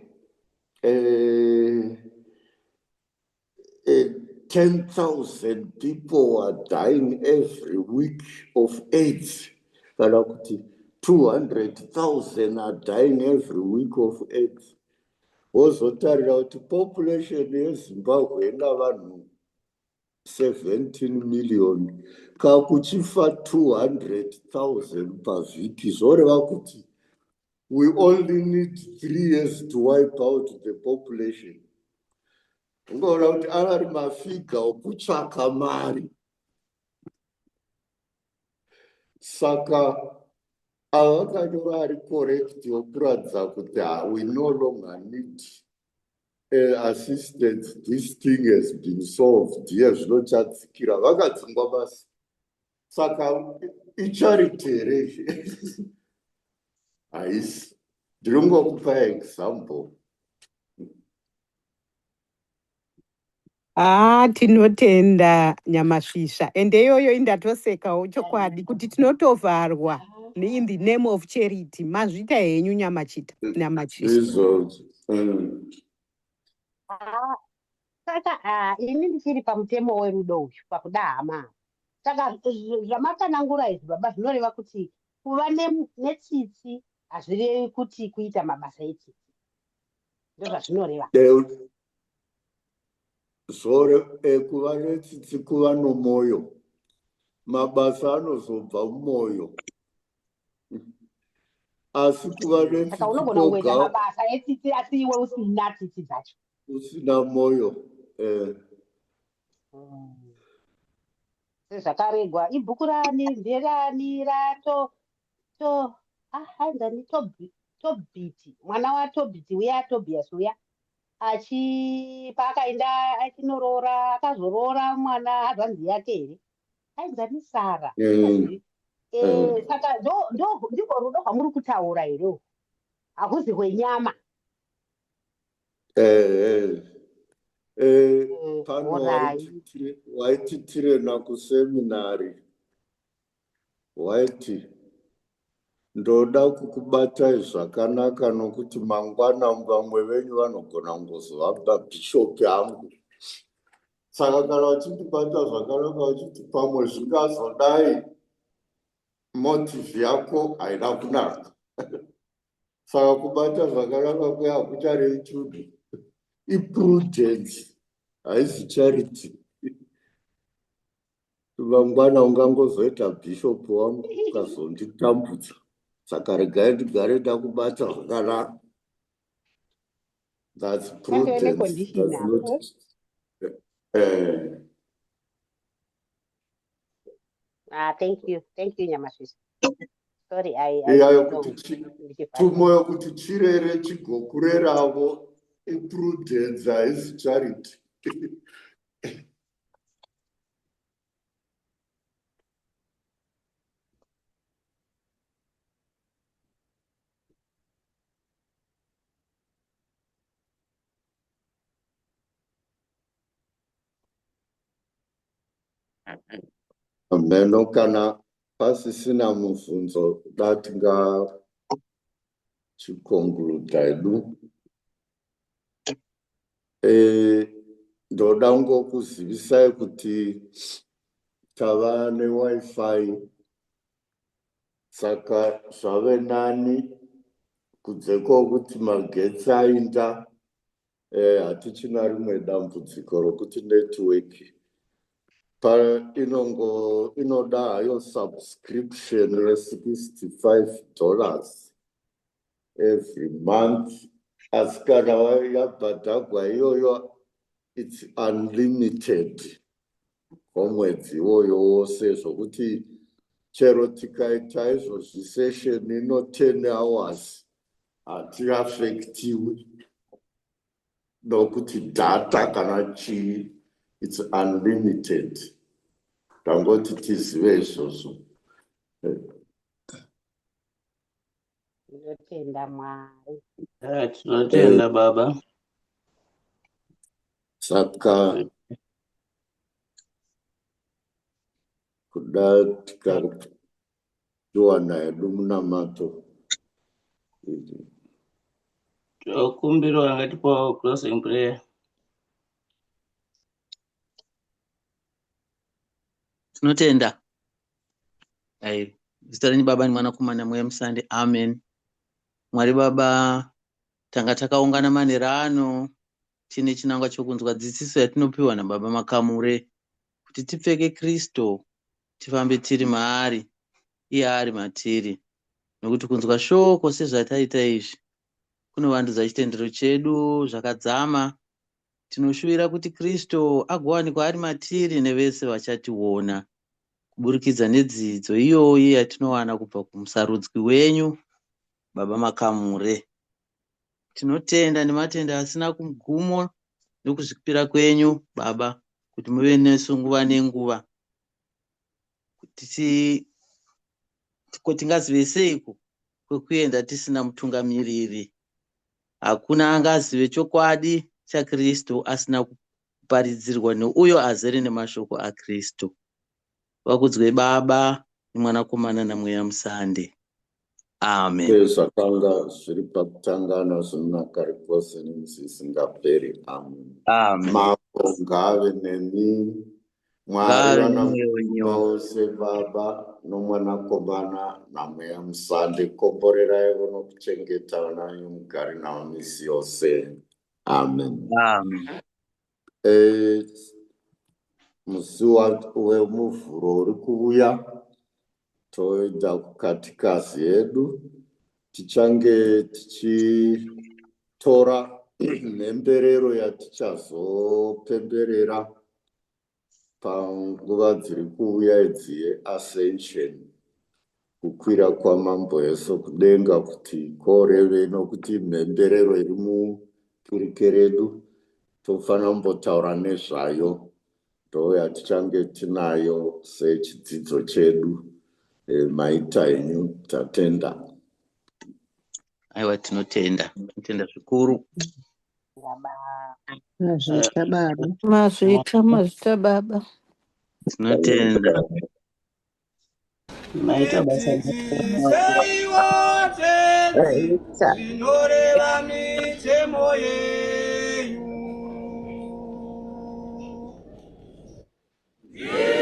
10,000 people are dying every week of AIDS. Kana kuti 200,000 are dying every week of AIDS. wozotarira kuti population yeZimbabwe ina vanhu 17 million, kakuchifa 200,000 pavhiki, zvoreva kuti we only need 3 years to wipe out the population. Ungaona kuti ari mafiga okutsvaka mari. Saka avakanyora ari correct yokuratidza kuti we no longer need assistance, this thing has been solved. Yes, zvinochatsikira vakadzingwa basi. Saka icharity here. Haisi. Ndiringokupa example. Tinotenda Nyamasvisva, ende iyoyo indatosekawo chokwadi kuti tinotovharwa in the name of charity. Mazvita henyu Nyamasvisva. Saka ini ndichiri pamutemo werudo uyu pakuda hama. Saka zvamakanangura izvi baba zvinoreva kuti kuva netsitsi hazvirevi kuti kuita mabasa etsitsi. Ndozvazvinoreva. Kuva netsitsi kuva nomwoyo. Mabasa anozobva mumwoyo. Asi kuva netsitsi saka unogona kuita mabasa etsitsi asi iwe usina tsitsi dzacho. Usina mwoyo. Zvakaregwa ibhuku rani rato hanzani Tobiti, mwana waTobiti uya Tobias uya paakaenda achinorora akazorora mwana hazvanzi yake here ainzani Sara. Saka ndiko rudo rwamuri kutaura here, hakuzi hwenyama. Pano waititirena kuseminari waiti ndoda kukubatai zvakanaka nokuti mangwana vamwe venyu vanogona kungozova mabhishopi angu. Saka kana uchindibata zvakanaka uchiti pamwe zvingazodai motive yako haina kunaka. Saka kubata zvakanaka kuya hakucharevi chudhu. Prudence, haisi charity. Vangwana ungangozoita bishop wangu ukazonditambudza. Saka regai ndigare ndakubata zvakanaka. That's prudence. That's not. Thank you Nyamasvisva. Sorry, tumoyo kuti chirere chigokureravo. Prudence is charity. Meno kana pasisina mubvunzo datinga chiconclude edu. Ndoda ngokuzivisai kuti tava neWi-Fi, saka zvave nani kudzeko kuti magetsi ainda, hatichina rimwe dambudziko rokuti network inoda hayo subscription $65 every month. Asi kana yabhadhagwa iyoyo it's unlimited kwomwedzi iwoyo wose, zvokuti chero tikaita izvozvi session ino 10 hours hatiafektiwi nokuti data kana chii it's unlimited. Tangoti tizive izvozvo. Tinotenda Mwari. Tinotenda baba. Saka kuda tikatiwana hedu munamato. Tokumbirwa ngatipawo closing prayer. Tinotenda. Zita renyu Baba, Mwana, Mwanakomana, Mweya Musande. Amen. Mwari Baba tanga takaungana manherano tine chinangwa chokunzwa dzidziso yatinopiwa naBaba Makamure kuti tipfeke Kristu tifambe tiri maari iye ari matiri, nokuti kunzwa shoko sezvataita izvi kunovandudza chitendero chedu zvakadzama. Tinoshuvira kuti Kristu agowanikwa ari matiri nevese vachationa kuburikidza nedzidzo iyoyi yatinowana kubva kumusarudzwi wenyu Baba Makamure. Tinotenda nematenda asina kugumo nokuzvipira kwenyu Baba, kuti muve nesu nguva nenguva, kuti tingazive seiko kwekuenda tisina mutungamiriri. Hakuna angazive chokwadi chaKristu asina kuparidzirwa neuyo azere nemashoko aKristu. Vakudzwe Baba neMwanakomana naMweya Musande. Amen. Zvakanga zviri pakutangana zvinonaka rikose nemusisingaperi. Amen. Amen. Mambo ngave nemi, Mwari vose Baba noMwanakomana naMweya Musande, komborerai nokuchengeta vana mugari navo misi yose. Amen. Amen. Musi wemuvhuro uri kuuya toenda kukatikasi yedu, tichange tichitora mhemberero yatichazopemberera panguva dziri kuuya yeAscension, kukwira kwamambo Yesu kudenga, kuti koreve nokuti mhemberero iri mukirike redu tofanira kumbotaura nezvayo, ndo yatichange tinayo sechidzidzo chedu. Maita enyu tatenda. Aiwa, tinotenda zvikuru. Mazvita Baba. Mazvita Baba. Tinotenda. Maita basa zvinoreva mitemo yenyu. Yeah.